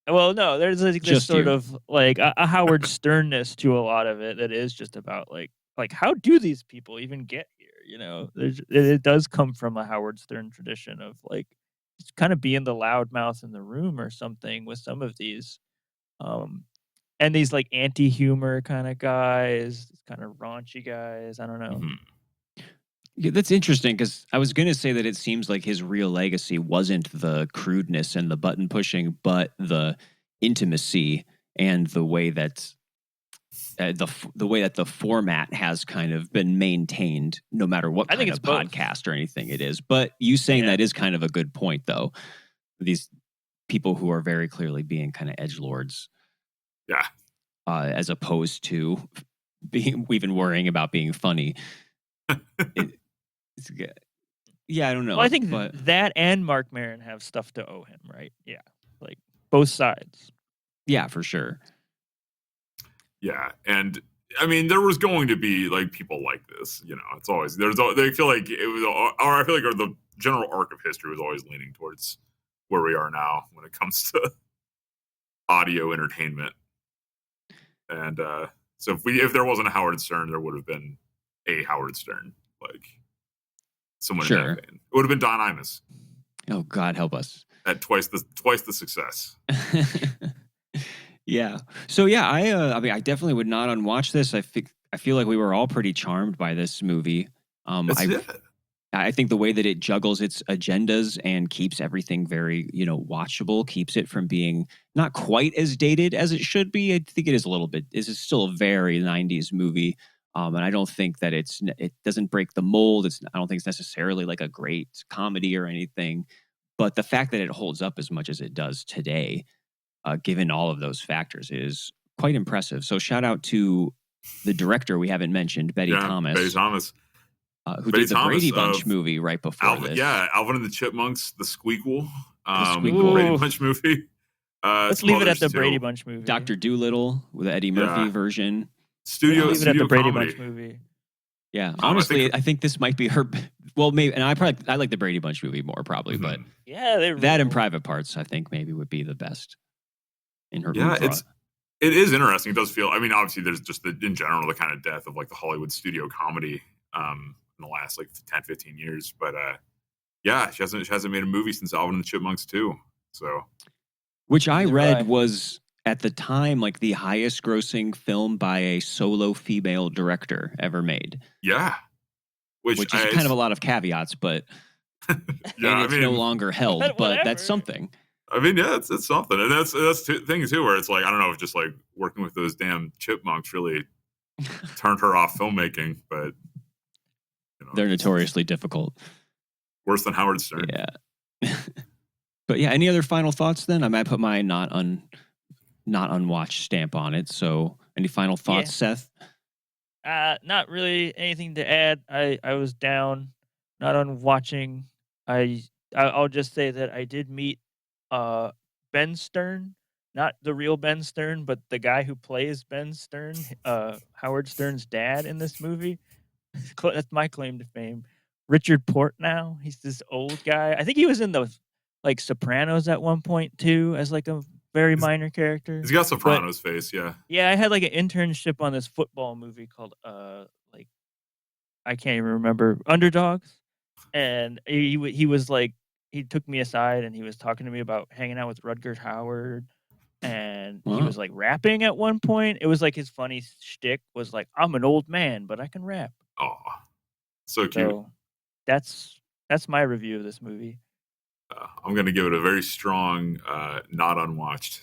no, there's like this sort of like a Howard Sternness to a lot of it that is just about like how do these people even get here? It does come from a Howard Stern tradition of like just kind of being the loudmouth in the room or something with some of these and these like anti-humor kind of guys, kind of raunchy guys. I don't know. Yeah, that's interesting because I was going to say that it seems like his real legacy wasn't the crudeness and the button pushing, but the intimacy and the way that the format has kind of been maintained, no matter what kind of podcast or anything it is. But you saying that is kind of a good point, though. These people who are very clearly being kind of edgelords, as opposed to being even worrying about being funny. It's good. Yeah, I don't know. Well, I think that and Marc Maron have stuff to owe him, right? Yeah, like both sides. Yeah, for sure. Yeah, and I mean, there was going to be like people like this. It's always they feel like it was, or I feel like the general arc of history was always leaning towards where we are now when it comes to audio entertainment. And so if there wasn't a Howard Stern, there would have been a Howard Stern, like someone in that vein. It would have been Don Imus. Oh, God help us! At twice the success. Yeah. So yeah, I mean, I definitely would not unwatch this. I feel like we were all pretty charmed by this movie. I think the way that it juggles its agendas and keeps everything very, watchable, keeps it from being not quite as dated as it should be. I think it is a little bit. This is still a very 90s movie. And I don't think that it doesn't break the mold. I don't think it's necessarily like a great comedy or anything. But the fact that it holds up as much as it does today, given all of those factors, is quite impressive. So shout out to the director we haven't mentioned, Betty Thomas. Betty Thomas. Who did the Brady Bunch movie right before this. Yeah, Alvin and the Chipmunks, the Squeakquel. Brady Bunch movie. Let's leave it at the Brady Bunch movie. Dr. Dolittle with the Eddie Murphy version. Studio leave it at the Brady comedy. Bunch movie. Yeah, honestly, I think this might be her. Well, maybe, and I like the Brady Bunch movie more probably, but that and Private Parts, I think maybe would be the best in her. Yeah, it is interesting. It does feel. I mean, obviously, there's just in general the kind of death of like the Hollywood studio comedy in the last like 10, 15 years. But she hasn't made a movie since Alvin and the Chipmunks 2. So, which I read was at the time like the highest grossing film by a solo female director ever made. Yeah. Which is kind of a lot of caveats, but it's no longer held, but that's something. I mean, yeah, it's something. And that's the thing too, where it's like, I don't know if just like working with those damn chipmunks really turned her off filmmaking, but they're notoriously difficult. Worse than Howard Stern. Yeah. But yeah, any other final thoughts then? I might put my not unwatched stamp on it. So any final thoughts, Seth? Not really anything to add. I was down, not on watching. I'll just say that I did meet Ben Stern, not the real Ben Stern, but the guy who plays Ben Stern, Howard Stern's dad in this movie. That's my claim to fame. Richard Portnow. He's this old guy. I think he was in the like Sopranos at one point too, as like a very minor character. He's got Sopranos face, yeah. Yeah, I had like an internship on this football movie called like I can't even remember, Underdogs, and he was like, he took me aside and he was talking to me about hanging out with Rutger Hauer, and he was like rapping at one point. It was like his funny shtick was like, I'm an old man, but I can rap. Oh, so cute. So that's my review of this movie. I'm going to give it a very strong not unwatched.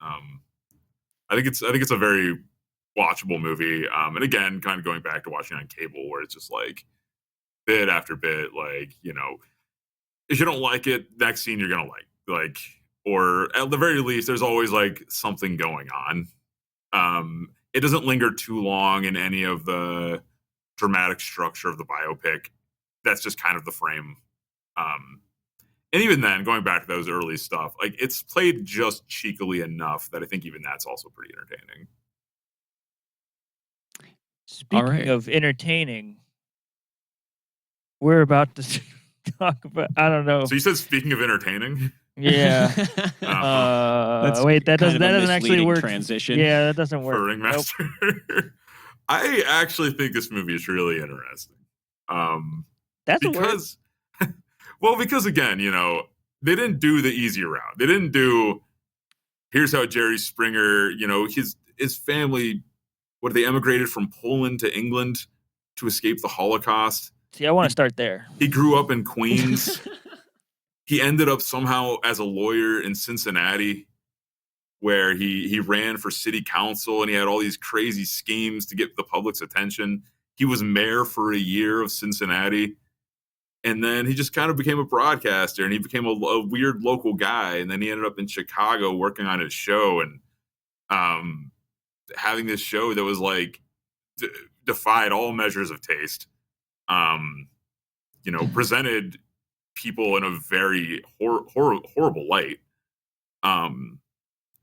I think it's a very watchable movie. And again, kind of going back to watching on cable, where it's just like bit after bit, like, you know, if you don't like it, next scene you're gonna like, or at the very least, there's always like something going on. It doesn't linger too long in any of the dramatic structure of the biopic. That's just kind of the frame. And even then, going back to those early stuff, like it's played just cheekily enough that I think even that's also pretty entertaining. Speaking of entertaining, we're about to talk about, I don't know. So you said speaking of entertaining? Yeah. Wait, that doesn't actually work. Transition. Yeah, that doesn't work. For Ringmaster. Nope. I actually think this movie is really interesting. That's because because again, you know, they didn't do the easy route. They didn't do here's how Jerry Springer, you know, his family, they emigrated from Poland to England to escape the Holocaust. See, I want to start there. He grew up in Queens. He ended up somehow as a lawyer in Cincinnati, where he ran for city council, and he had all these crazy schemes to get the public's attention. He was mayor for a year of Cincinnati, and then he just kind of became a broadcaster, and he became a weird local guy, and then he ended up in Chicago working on his show, and having this show that was like defied all measures of taste. You know, presented people in a very horrible light.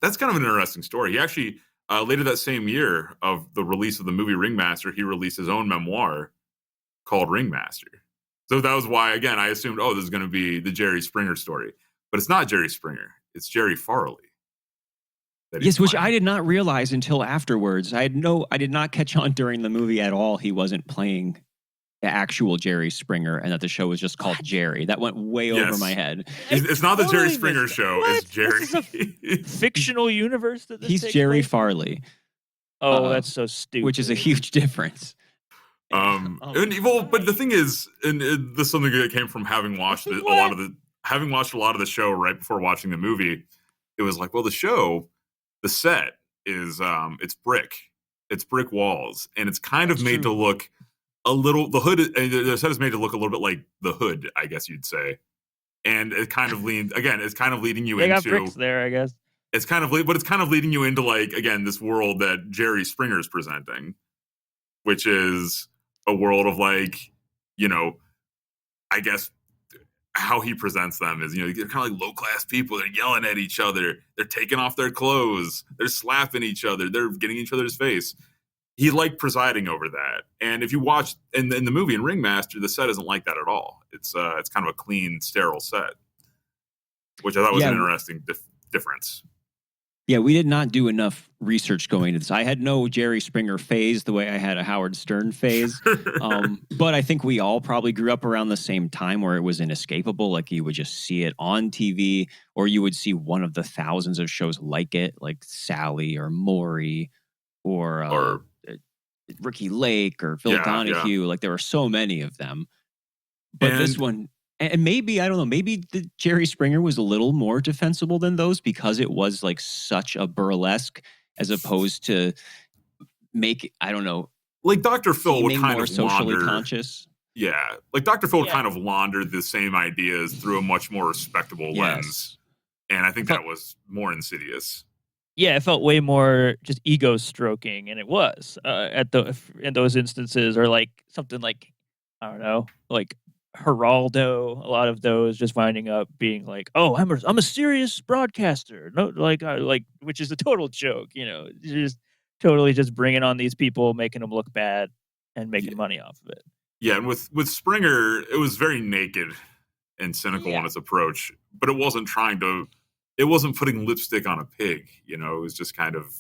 That's kind of an interesting story. He actually later that same year of the release of the movie Ringmaster, he released his own memoir called Ringmaster. So that was why, again, I assumed, this is going to be the Jerry Springer story, but it's not Jerry Springer. It's Jerry Farley. Yes, which I did not realize until afterwards. I did not catch on during the movie at all. He wasn't playing the actual Jerry Springer, and that the show was just called Jerry. That went way over my head. It's not the Jerry Springer show. What? It's Jerry. This is a fictional universe that this He's takes Jerry place? Farley. Oh, that's so stupid. Which is a huge difference. But the thing is, and this is something that came from having watched a lot of the show right before watching the movie. It was like, well, the set is it's brick walls, and it's kind of made to look a little, the set is made to look a little bit like The Hood, I guess you'd say. And it kind of it's kind of leading you they into. Got bricks there, I guess. But it's kind of leading you into, like, again, this world that Jerry Springer is presenting, which is a world of, like, you know, I guess how he presents them is, you know, they're kind of like low-class people. They're yelling at each other. They're taking off their clothes. They're slapping each other. They're getting each other's face. He liked presiding over that. And if you watch in the movie in Ringmaster, the set isn't like that at all. It's kind of a clean, sterile set, which I thought was an interesting difference. Yeah, we did not do enough research going into this. I had no Jerry Springer phase the way I had a Howard Stern phase. But I think we all probably grew up around the same time where it was inescapable. Like, you would just see it on TV, or you would see one of the thousands of shows like it, like Sally or Maury or Ricky Lake or Phil Donahue. Yeah. Like, there were so many of them. But this one, and maybe, I don't know, maybe the Jerry Springer was a little more defensible than those because it was like such a burlesque, as opposed to I don't know. Like Dr. Phil would kind of socially conscious. Yeah. Like Dr. Phil kind of laundered the same ideas through a much more respectable lens. And I think that was more insidious. Yeah, it felt way more just ego stroking, and it was in those instances, or like something like, I don't know, like Geraldo. A lot of those just winding up being like, "Oh, I'm a serious broadcaster," no, which is a total joke, you know, just totally just bringing on these people, making them look bad, and making money off of it. Yeah, and with Springer, it was very naked and cynical in its approach, but it wasn't it wasn't putting lipstick on a pig, you know. It was just kind of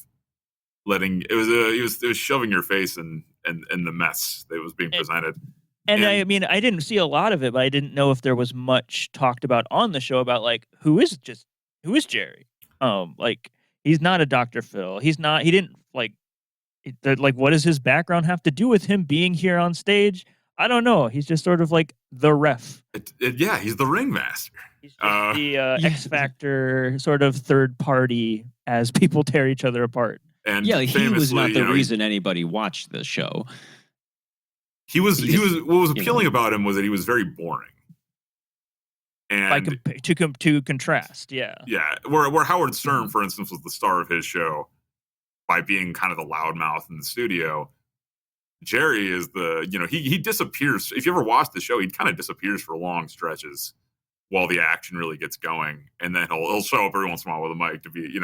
it was shoving your face in the mess that was being presented. And I mean, I didn't see a lot of it, but I didn't know if there was much talked about on the show about, like, who is Jerry? Like, he's not a Dr. Phil. He didn't like what does his background have to do with him being here on stage? I don't know. He's just sort of like the ref. He's the ringmaster. He's just the X Factor sort of third party as people tear each other apart. And yeah, he was not the you know, reason anybody watched the show. He was what was appealing about him was that he was very boring. And to contrast, yeah. Where Howard Stern, for instance, was the star of his show by being kind of the loudmouth in the studio. Jerry is he disappears. If you ever watch the show, he kind of disappears for long stretches while the action really gets going, and then he'll show up every once in a while with a mic to be,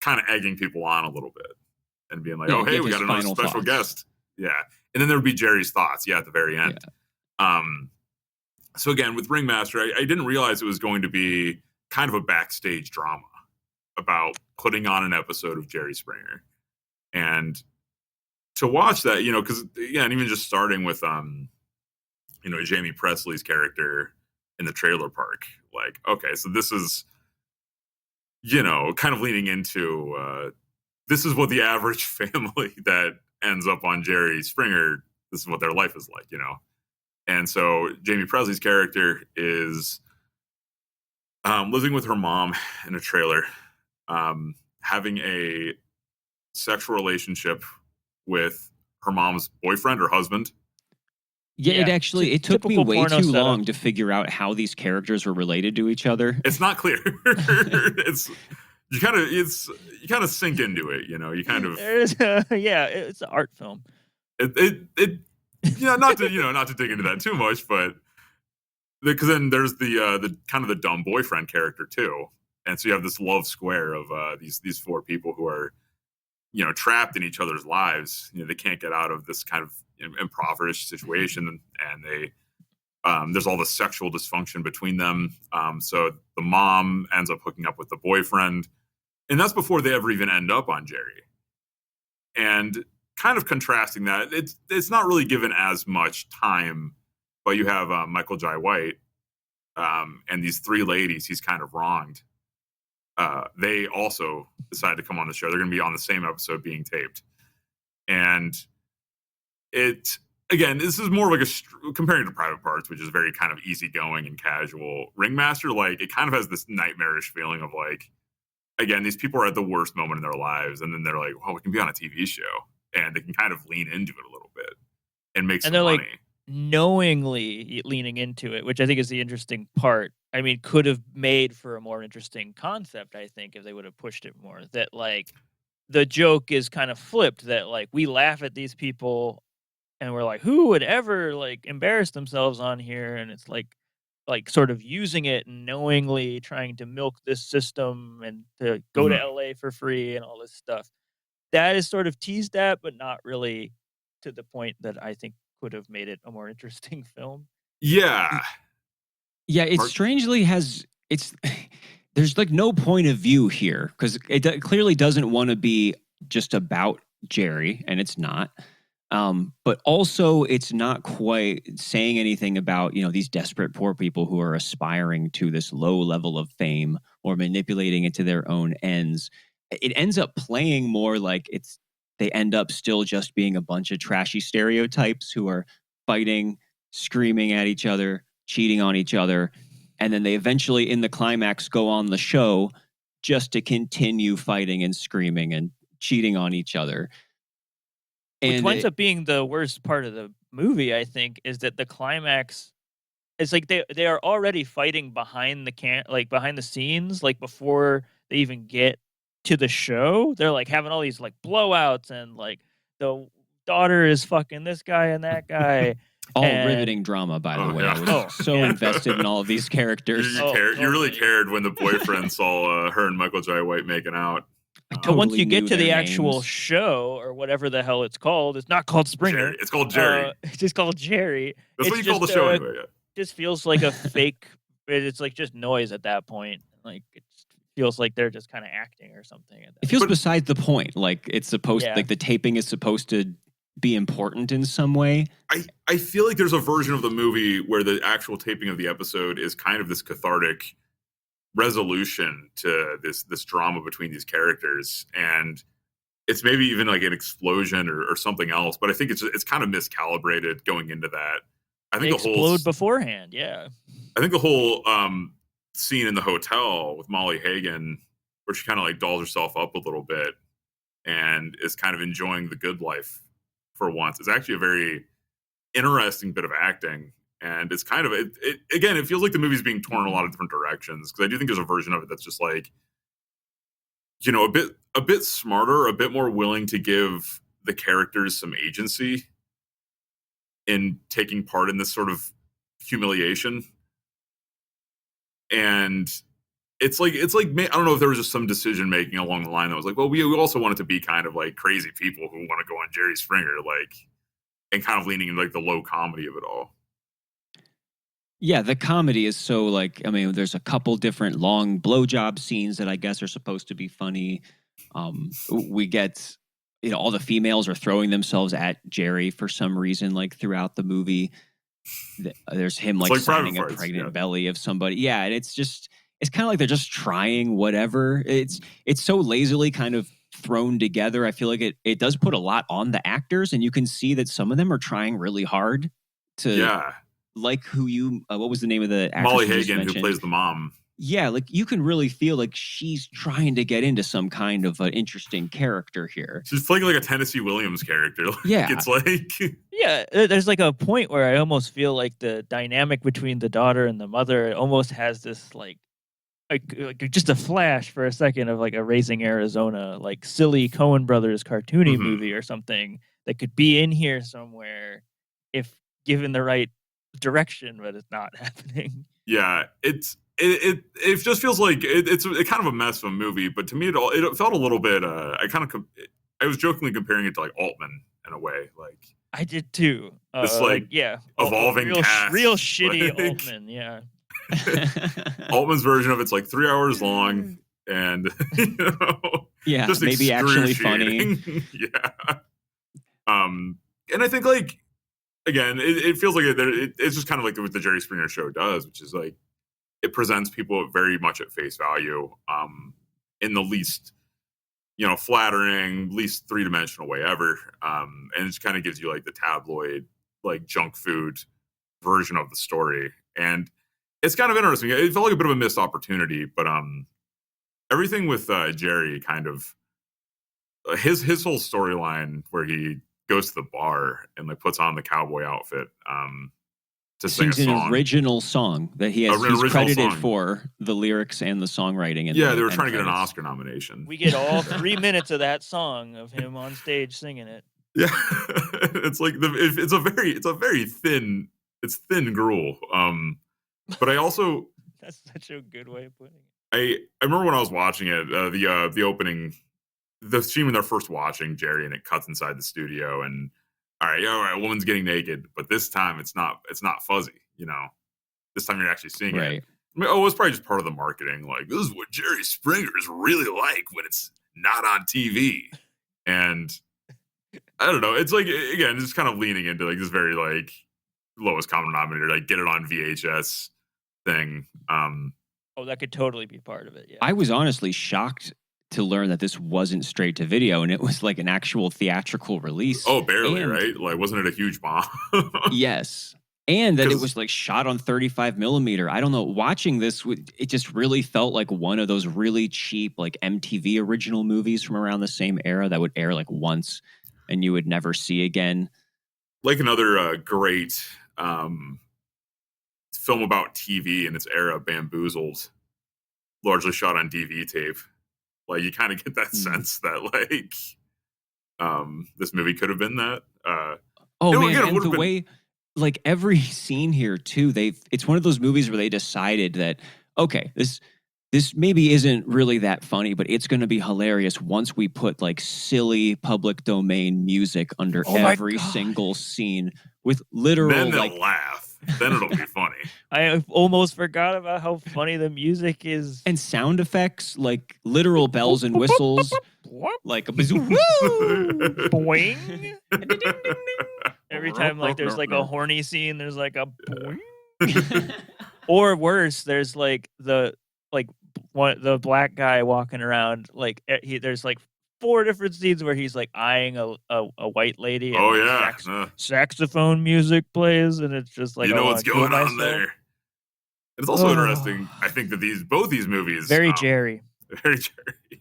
kind of egging people on a little bit and being like, "Oh, hey, we got another special guest." Yeah, and then there would be Jerry's thoughts. Yeah, at the very end. Yeah. So again, with Ringmaster, I didn't realize it was going to be kind of a backstage drama about putting on an episode of Jerry Springer. And to watch that, because, again, even just starting with, Jamie Presley's character in the trailer park, like, okay, so this is, kind of leaning into, this is what the average family that ends up on Jerry Springer, this is what their life is like, And so Jamie Presley's character is living with her mom in a trailer, having a sexual relationship with her mom's boyfriend or husband. Yeah, it took me way too long to figure out how these characters were related to each other. It's not clear. You kind of sink into it, You kind of it's an art film. Yeah, not to dig into that too much, but because then there's the kind of the dumb boyfriend character too, and so you have this love square of these four people who are trapped in each other's lives. They can't get out of this kind of impoverished situation, and they there's all the sexual dysfunction between them. So the mom ends up hooking up with the boyfriend, and that's before they ever even end up on Jerry. And kind of contrasting that, it's not really given as much time, but you have Michael Jai White and these three ladies he's kind of wronged. They also decided to come on the show. They're going to be on the same episode being taped. And this is more like comparing to Private Parts, which is very kind of easygoing and casual. Ringmaster, like, it kind of has this nightmarish feeling of like, again, these people are at the worst moment in their lives, and then they're like, well, we can be on a TV show. And they can kind of lean into it a little bit and make some money. Like knowingly leaning into it, which I think is the interesting part. I mean, could have made for a more interesting concept, I think, if they would have pushed it more. That, like, the joke is kind of flipped, that, like, we laugh at these people and we're like, who would ever, like, embarrass themselves on here? And it's like sort of using it and knowingly trying to milk this system and to go to LA for free and all this stuff. That is sort of teased at, but not really to the point that I think would have made it a more interesting film. Yeah. Yeah, it strangely has... There's, like, no point of view here, because it clearly doesn't want to be just about Jerry, and it's not. But also, it's not quite saying anything about, these desperate poor people who are aspiring to this low level of fame or manipulating it to their own ends. It ends up playing more like they end up still just being a bunch of trashy stereotypes who are fighting, screaming at each other, cheating on each other. And then they eventually, in the climax, go on the show just to continue fighting and screaming and cheating on each other. Which winds up being the worst part of the movie, I think, is that the climax, it's like they are already fighting behind the scenes, like before they even get to the show. They're like having all these like blowouts, and like the daughter is fucking this guy and that guy. Riveting drama, by the way. Yeah. I was so invested in all of these characters. You really cared when the boyfriend saw her and Michael Jai White making out. Totally, once you get to the actual show, or whatever the hell it's called, it's not called Springer. Jerry. It's called Jerry. It's just called Jerry. That's what you call the show anyway. Yeah. Just feels like a fake. It's like just noise at that point. Like, it feels like they're just kind of acting or something. It feels beside the point. Like, it's supposed, like, the taping is supposed to be important in some way. I feel like there's a version of the movie where the actual taping of the episode is kind of this cathartic resolution to this drama between these characters, and it's maybe even like an explosion or something else. But I think it's kind of miscalibrated going into that. I think they explode beforehand. Yeah, I think the whole scene in the hotel with Molly Hagan, where she kind of like dolls herself up a little bit and is kind of enjoying the good life for once, is actually a very interesting bit of acting. And it's kind of again, it feels like the movie's being torn in a lot of different directions, because I do think there's a version of it that's just like, you know, a bit smarter, a bit more willing to give the characters some agency in taking part in this sort of humiliation. And it's like I don't know if there was just some decision making along the line that was like, well, we also want it to be kind of like crazy people who want to go on Jerry Springer, like, and kind of leaning into like the low comedy of it all. Yeah, the comedy is so like, I mean, there's a couple different long blowjob scenes that I guess are supposed to be funny. We get, you know, all the females are throwing themselves at Jerry for some reason, like throughout the movie. There's him like signing a pregnant belly of somebody. Yeah, and it's kind of like they're just trying whatever. It's so lazily kind of thrown together. I feel like it does put a lot on the actors, and you can see that some of them are trying really hard to like who you what was the name of the actress Molly Hagan, who plays the mom. Yeah, like you can really feel like she's trying to get into some kind of an interesting character here. She's playing like a Tennessee Williams character. Like, yeah, it's like yeah. There's like a point where I almost feel like the dynamic between the daughter and the mother almost has this like just a flash for a second of like a Raising Arizona, like silly Coen Brothers cartoony movie or something that could be in here somewhere if given the right direction, but it's not happening. Yeah, it just feels like it's kind of a mess of a movie, but to me it felt a little bit I was jokingly comparing it to like Altman in a way, like I did too. This like evolving cast, real shitty like, Altman, yeah. Altman's version of it's like 3 hours long and you know, just maybe actually funny. Yeah. And I think like again, it feels like it's just kind of like what the Jerry Springer show does, which is like it presents people very much at face value, in the least, you know, flattering, least three-dimensional way ever, and it just kind of gives you like the tabloid, like junk food version of the story, and it's kind of interesting. It felt like a bit of a missed opportunity, but everything with Jerry kind of his whole storyline where he goes to the bar and like puts on the cowboy outfit to sing a song. An original song that he's credited for the lyrics and the songwriting. And they were trying to get an Oscar nomination. We get all 3 minutes of that song of him on stage singing it. Yeah, it's like it's a very thin gruel. But I also that's such a good way of putting it. I remember when I was watching it, the opening. The scene when they're first watching Jerry and it cuts inside the studio and all right, woman's getting naked, but this time it's not fuzzy, you know. This time you're actually seeing it. I mean, it was probably just part of the marketing. Like, this is what Jerry Springer is really like when it's not on TV. And I don't know. It's like, again, just kind of leaning into like this very like lowest common denominator, like get it on VHS thing. Oh, that could totally be part of it. Yeah. I was honestly shocked to learn that this wasn't straight to video and it was like an actual theatrical release. Oh, barely, right? Like, wasn't it a huge bomb? Yes. And that it was like shot on 35 millimeter. I don't know. Watching this, it just really felt like one of those really cheap, like MTV original movies from around the same era that would air like once and you would never see again. Like another great film about TV in its era, Bamboozled, largely shot on DV tape. Like, you kind of get that sense that, like, this movie could have been that. And the way, like, every scene here, too, it's one of those movies where they decided that, okay, this maybe isn't really that funny, but it's going to be hilarious once we put, like, silly public domain music under every single scene with literal, then they'll laugh. Then it'll be funny. I almost forgot about how funny the music is. And sound effects, like literal bells and whistles. Like a boing. Every time like there's like a horny scene, there's like a boing. Or worse, there's like the black guy walking around, like there's like 4 different scenes where he's like eyeing a white lady. And saxophone music plays, and it's just like, you know what's going on there. It's also interesting, I think, that both these movies Very Jerry. Very Jerry, yeah.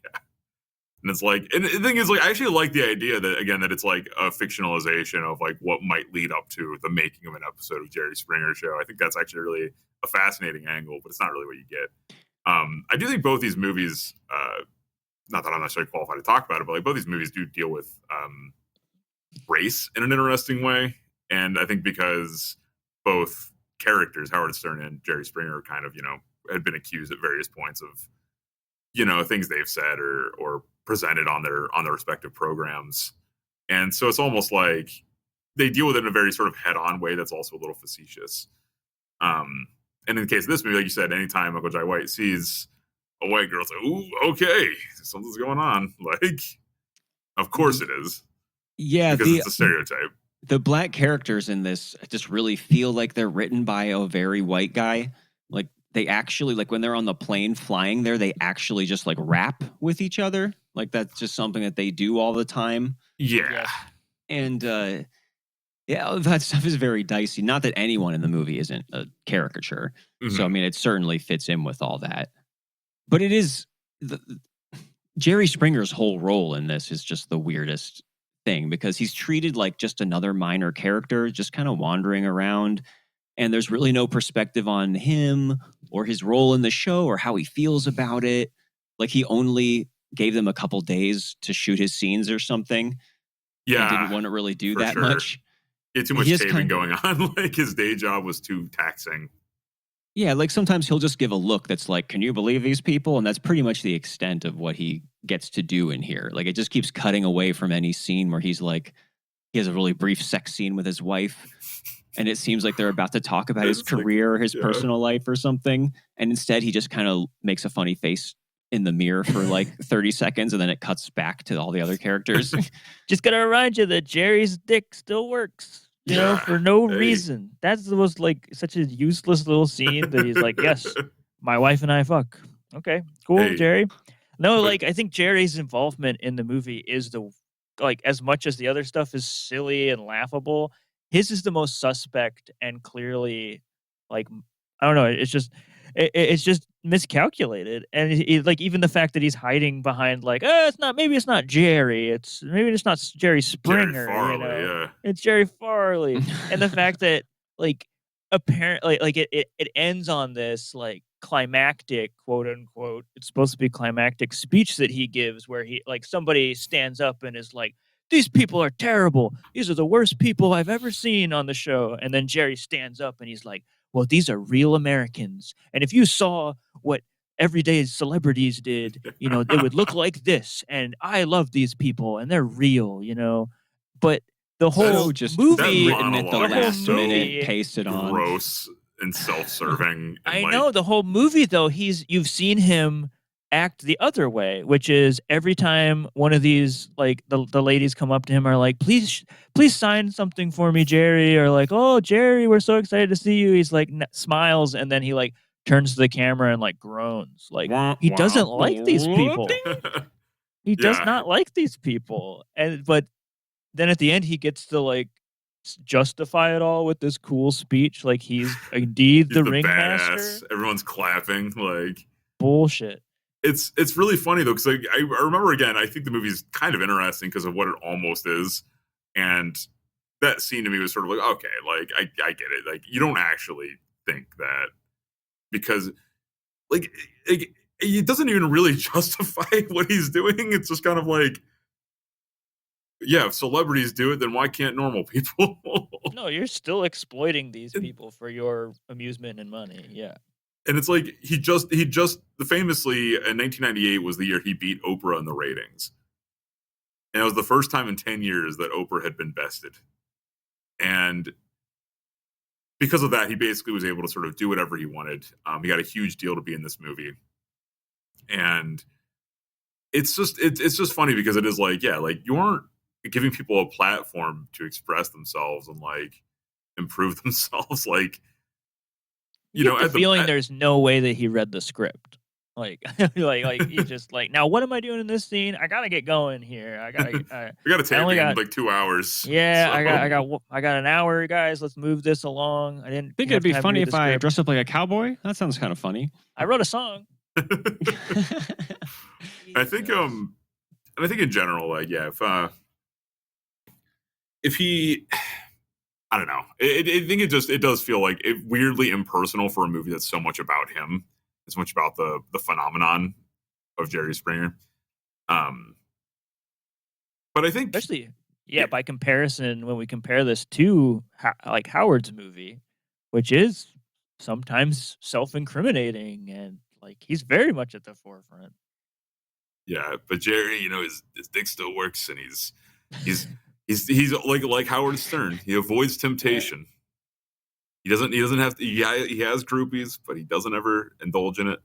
And it's like, and the thing is, like, I actually like the idea that, again, that it's like a fictionalization of like what might lead up to the making of an episode of Jerry Springer Show. I think that's actually really a fascinating angle, but it's not really what you get. I do think both these movies, not that I'm necessarily qualified to talk about it, but like both these movies do deal with race in an interesting way. And I think because both characters, Howard Stern and Jerry Springer, kind of, had been accused at various points of, things they've said or presented on their respective programs. And so it's almost like they deal with it in a very sort of head-on way that's also a little facetious. And in the case of this movie, like you said, anytime Michael Jai White sees a white girl, it's like, ooh, okay, something's going on. Like, of course it is. Yeah, because it's a stereotype. The black characters in this just really feel like they're written by a very white guy. Like, they actually, like, when they're on the plane flying there, they actually just, like, rap with each other. Like, that's just something that they do all the time. Yeah. And, yeah, that stuff is very dicey. Not that anyone in the movie isn't a caricature. Mm-hmm. So, I mean, it certainly fits in with all that. But it is... Jerry Springer's whole role in this is just the weirdest thing, because he's treated like just another minor character, just kind of wandering around. And there's really no perspective on him or his role in the show or how he feels about it. Like, he only gave them a couple days to shoot his scenes or something. Yeah. And didn't want to really do that much. He had too much taping going on. Like, his day job was too taxing. Yeah, like sometimes he'll just give a look that's like, can you believe these people? And that's pretty much the extent of what he gets to do in here. Like, it just keeps cutting away from any scene where he's like, he has a really brief sex scene with his wife. And it seems like they're about to talk about his career or his personal life or something. And instead, he just kind of makes a funny face in the mirror for like 30 seconds. And then it cuts back to all the other characters. Just got to remind you that Jerry's dick still works, for no reason. That was like such a useless little scene that he's like, yes, my wife and I fuck. Okay, cool, Jerry. No, like, I think Jerry's involvement in the movie is as much as the other stuff is silly and laughable, his is the most suspect and clearly, like, I don't know. It's just miscalculated, and like, even the fact that he's hiding behind like, maybe it's not Jerry, it's not Jerry Springer, Jerry Farley, it's Jerry Farley, and the fact that like apparently like it ends on this like climactic, quote unquote, it's supposed to be climactic speech that he gives where he like somebody stands up and is like, these people are terrible. These are the worst people I've ever seen on the show. And then Jerry stands up and he's like, well, these are real Americans. And if you saw what everyday celebrities did, it would look like this. And I love these people and they're real, But the whole movie, written at the last minute, pasted on. Gross and self-serving. I know the whole movie, though, you've seen him act the other way, which is every time one of these, like, the ladies come up to him are like, please sign something for me, Jerry, or like, oh, Jerry, we're so excited to see you. He's like smiles, and then he like turns to the camera and like groans, like he doesn't like these people. He does not like these people, but then at the end he gets to like justify it all with this cool speech, like he's indeed the ringmaster. Badass. Everyone's clapping, like bullshit. It's really funny though, because I remember, again, I think the movie's kind of interesting because of what it almost is, and that scene to me was sort of like, okay, like I get it, like you don't actually think that, because like it doesn't even really justify what he's doing. It's just kind of like, yeah, if celebrities do it, then why can't normal people? No, you're still exploiting these people for your amusement and money. Yeah. And it's like he just famously in 1998 was the year he beat Oprah in the ratings. And it was the first time in 10 years that Oprah had been bested. And because of that, he basically was able to sort of do whatever he wanted. He got a huge deal to be in this movie. And it's just funny because it is like, yeah, like you aren't giving people a platform to express themselves and like improve themselves. Like, at the feeling there's no way that he read the script. like you just like, now what am I doing in this scene? I gotta get going here. I gotta. We got to take only it in got- like 2 hours. Yeah, so. I got an hour, guys. Let's move this along. I didn't think have it'd be time to funny read if the I script. dressed up like a cowboy. That sounds kind of funny. I wrote a song. I think in general, like, yeah, if he, I don't know. I think it does feel like it weirdly impersonal for a movie that's so much about him, as much about the phenomenon of Jerry Springer. But I think, Especially, by comparison, when we compare this to like Howard's movie, which is sometimes self-incriminating and like he's very much at the forefront. yeah, but Jerry, his dick still works, and he's like Howard Stern. He avoids temptation. He doesn't have to. Yeah, he has groupies, but he doesn't ever indulge in it.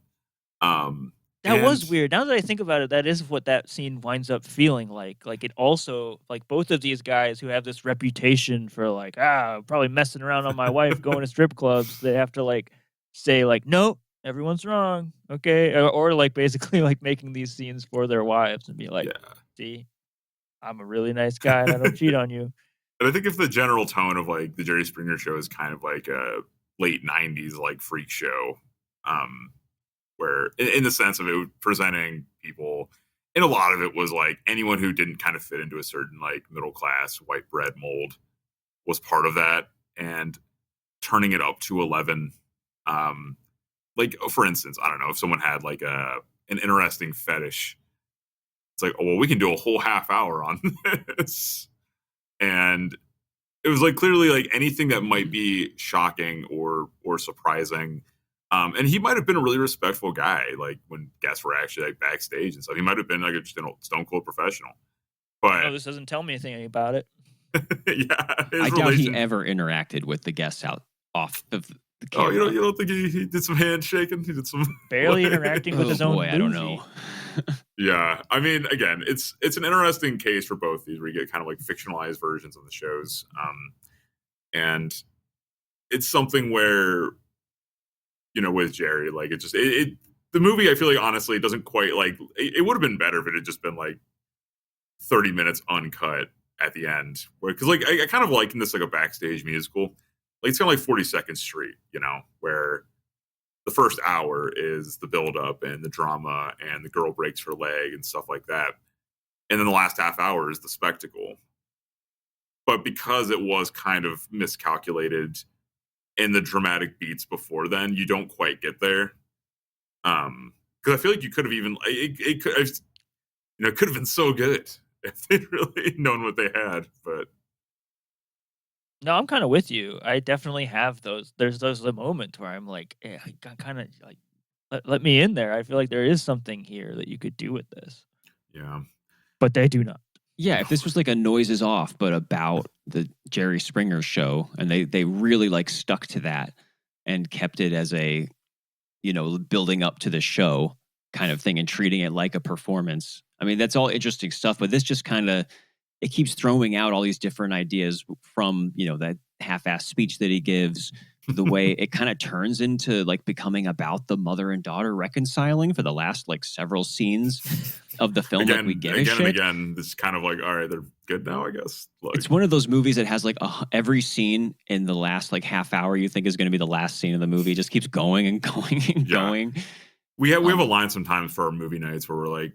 That was weird. Now that I think about it, that is what that scene winds up feeling like. Like it also, like both of these guys who have this reputation for like, probably messing around on my wife, going to strip clubs. They have to like say like, no, everyone's wrong. Okay. Or like basically like making these scenes for their wives and be like, see, I'm a really nice guy and I don't cheat on you. And I think if the general tone of like the Jerry Springer Show is kind of like a late 90s like freak show, where in the sense of it presenting people, and a lot of it was like anyone who didn't kind of fit into a certain like middle class white bread mold was part of that, and turning it up to 11. Like for instance, I don't know, if someone had like an interesting fetish, it's like, oh well, we can do a whole half hour on this. And it was like clearly like anything that might be shocking or surprising. And he might have been a really respectful guy, like when guests were actually like backstage and stuff. He might have been like a stone cold professional. But this doesn't tell me anything about it. Yeah, I doubt he ever interacted with the guests out off of the camera. Oh, you don't think he did some handshaking? He did some barely interacting with his own movie. I don't know. Yeah, I mean, again, it's an interesting case for both these, where you get kind of like fictionalized versions of the shows, and it's something where, with Jerry, like the movie, I feel like honestly, it doesn't quite like it would have been better if it had just been like 30 minutes uncut at the end, because like I kind of liken this like a backstage musical, like it's kind of like 42nd Street, where the first hour is the build-up and the drama and the girl breaks her leg and stuff like that. And then the last half hour is the spectacle. But because it was kind of miscalculated in the dramatic beats before then, you don't quite get there. Because I feel like you could have even, it could have been so good if they'd really known what they had. But no, I'm kind of with you. I definitely have those. There's the moment where I'm like, I kind of like, let me in there. I feel like there is something here that you could do with this. Yeah. But they do not. Yeah, if this was like a Noise is Off, but about the Jerry Springer Show, and they really like stuck to that and kept it as a, building up to the show kind of thing and treating it like a performance. I mean, that's all interesting stuff, but this just kind of, it keeps throwing out all these different ideas from, that half-assed speech that he gives, the way it kind of turns into like becoming about the mother and daughter reconciling for the last like several scenes of the film. Again, like we give again a shit. And again, this is kind of like, all right, they're good now, I guess. Like, it's one of those movies that has like every scene in the last like half hour you think is going to be the last scene of the movie. It just keeps going and going and going. We have a line sometimes for our movie nights where we're like,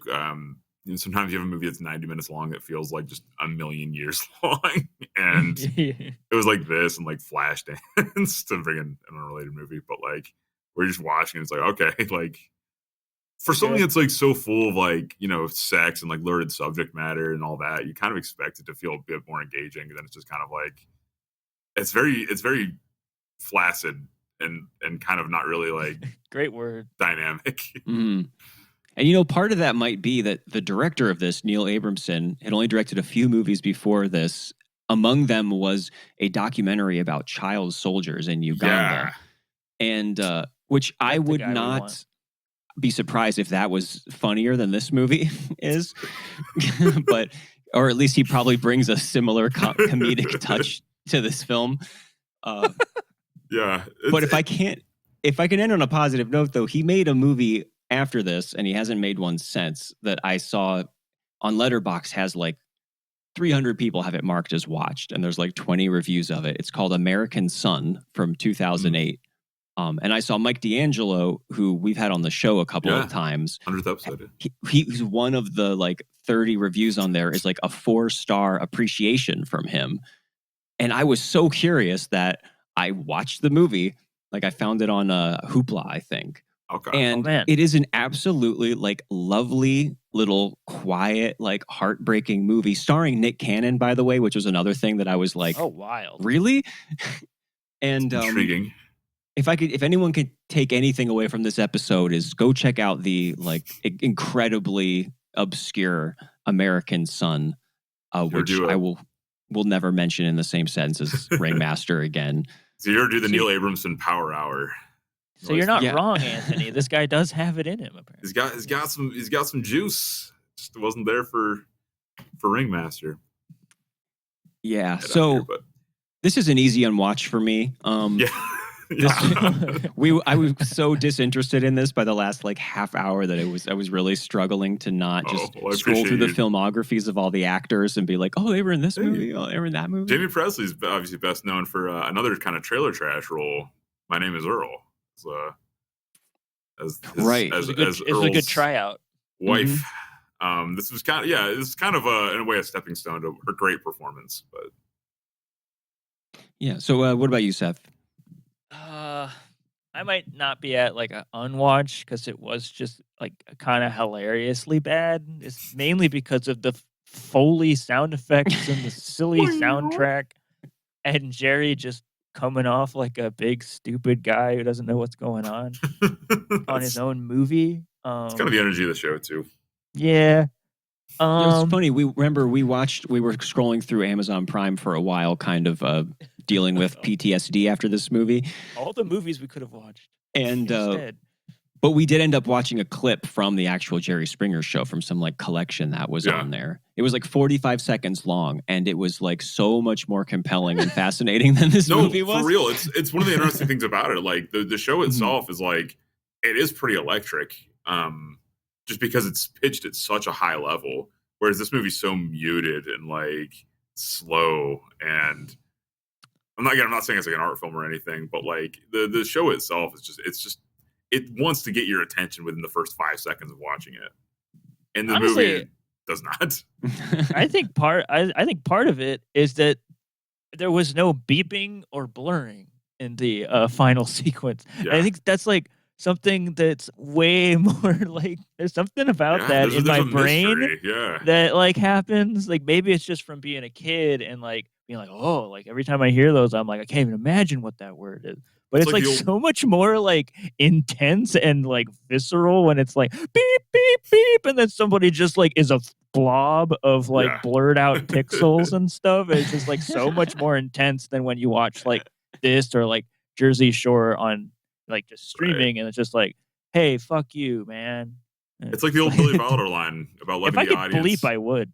sometimes you have a movie that's 90 minutes long that feels like just a million years long. And it was like this and like Flashdance, to bring in an unrelated movie. But like, we're just watching and it's like, okay, like for something that's like so full of like, sex and like lurid subject matter and all that, you kind of expect it to feel a bit more engaging. And then it's just kind of like, it's very flaccid and kind of not really like great word dynamic. Mm. And part of that might be that the director of this, Neil Abramson, had only directed a few movies before this. Among them was a documentary about child soldiers in Uganda. Yeah. And which I would not be surprised if that was funnier than this movie is. But or at least he probably brings a similar comedic touch to this film. Yeah. But if I can end on a positive note, though, he made a movie after this, and he hasn't made one since, that I saw on Letterboxd has like 300 people have it marked as watched, and there's like 20 reviews of it. It's called American Son from 2008. And I saw Mike D'Angelo, who we've had on the show a couple of times. 100th episode. He's one of the like 30 reviews on there is like a 4-star appreciation from him. And I was so curious that I watched the movie. Like I found it on Hoopla, I think. Okay. And it is an absolutely like lovely little quiet, like heartbreaking movie starring Nick Cannon, by the way, which was another thing that I was like, oh, wild. Really? And intriguing. If anyone could take anything away from this episode is go check out the like incredibly obscure American Son, which I will never mention in the same sentence as Ringmaster again. So you're do the Neil Abramson Power Hour. So you're not wrong, Anthony. This guy does have it in him. Apparently, he's got some juice. Just wasn't there for Ringmaster. Yeah. So this is an easy unwatch for me. I was so disinterested in this by the last like half hour that I was really struggling to not just scroll through the filmographies of all the actors and be like, oh, they were in this movie, oh, they were in that movie. Jamie Presley's obviously best known for another kind of trailer trash role. My Name is Earl. It's a good tryout. Wife. Mm-hmm. This was kind of in a way a stepping stone to her great performance. But yeah. So what about you, Seth? I might not be at like an unwatch because it was just like kind of hilariously bad. It's mainly because of the Foley sound effects and the silly soundtrack, and Jerry just coming off like a big stupid guy who doesn't know what's going on his own movie. It's kind of the energy of the show too. Yeah. It's funny. We were scrolling through Amazon Prime for a while, kind of dealing with PTSD after this movie. All the movies we could have watched. And but we did end up watching a clip from the actual Jerry Springer show from some like collection that was on there. It was like 45 seconds long, and it was like so much more compelling and fascinating than this movie was. For real. It's one of the interesting things about it. Like the show itself is like, it is pretty electric. Just because it's pitched at such a high level, whereas this movie's so muted and like slow. And I'm not saying it's like an art film or anything, but like the show itself is it wants to get your attention within the first 5 seconds of watching it, and the movie does not. I think part of it is that there was no beeping or blurring in the final sequence. Yeah. I think that's like something that's way more like there's something about that in my brain that like happens. Like maybe it's just from being a kid and like being like, oh, like every time I hear those, I'm like, I can't even imagine what that word is. But it's like so much more like intense and like visceral when it's like beep, beep, beep. And then somebody just like is a blob of like blurred out pixels and stuff. It's just like so much more intense than when you watch like this or like Jersey Shore on like just streaming, and it's just like, hey, fuck you, man. It's like the old Billy Wilder line about letting the audience. If I could bleep, I would.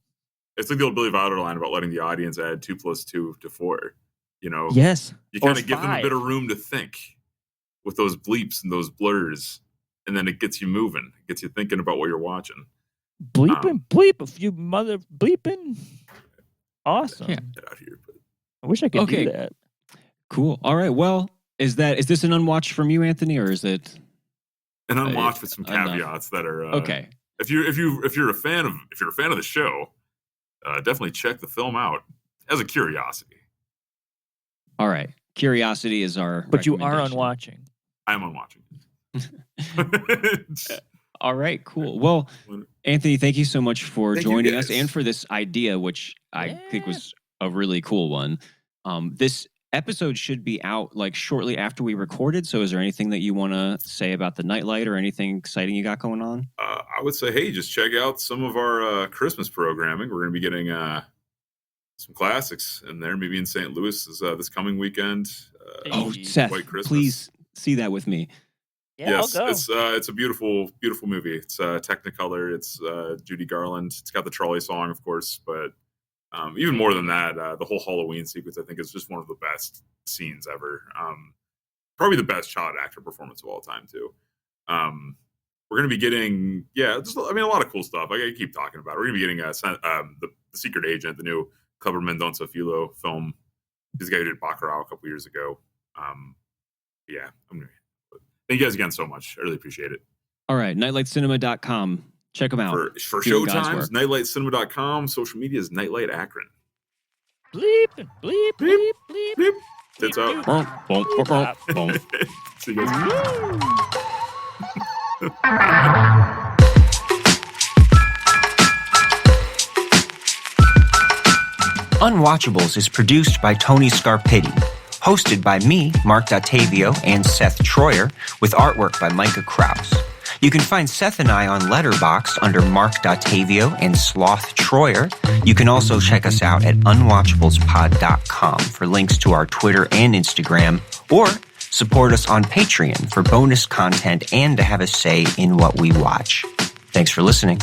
It's like the old Billy Wilder line about letting the audience add 2 + 2 to 4. You know, yes, you kind of give them a bit of room to think with those bleeps and those blurs, and then it gets you moving. It gets you thinking about what you're watching. Bleeping, bleep, if you mother bleeping. Awesome. Yeah. Get out here, but I wish I could do that. Cool. All right. Well, is this an unwatch from you, Anthony, or is it an unwatch with some caveats that are okay? If you're a fan of the show, definitely check the film out as a curiosity. All right, curiosity is our. But you are unwatching. I'm unwatching. All right, cool. Well, Anthony, thank you so much for joining us and for this idea, which I think was a really cool one. This episode should be out like shortly after we recorded. So is there anything that you want to say about the Nightlight or anything exciting you got going on? I would say, hey, just check out some of our Christmas programming. We're going to be getting some classics in there, maybe in St. Louis this coming weekend. Seth, please see that with me. Yeah, yes, I'll go. It's a beautiful, beautiful movie. It's Technicolor. It's Judy Garland. It's got the trolley song, of course, but even more than that, the whole Halloween sequence, I think, is just one of the best scenes ever. Probably the best child actor performance of all time, too. we're going to be getting, a lot of cool stuff. I keep talking about it. We're going to be getting the Secret Agent, the new Clever Mendonça Filho film. This guy who did Bacurau a couple years ago. Thank you guys again so much. I really appreciate it. All right, nightlightcinema.com. Check them out. For showtimes, nightlightcinema.com. Social media is Nightlight Akron. Bleep, bleep, bleep, bleep. Bleep. Tits out. See you guys. Unwatchables is produced by Tony Scarpitti, hosted by me, Marc Dottavio, and Seth Troyer, with artwork by Micah Kraus. You can find Seth and I on Letterboxd under Marc Dottavio and Sloth Troyer. You can also check us out at unwatchablespod.com for links to our Twitter and Instagram, or support us on Patreon for bonus content and to have a say in what we watch. Thanks for listening.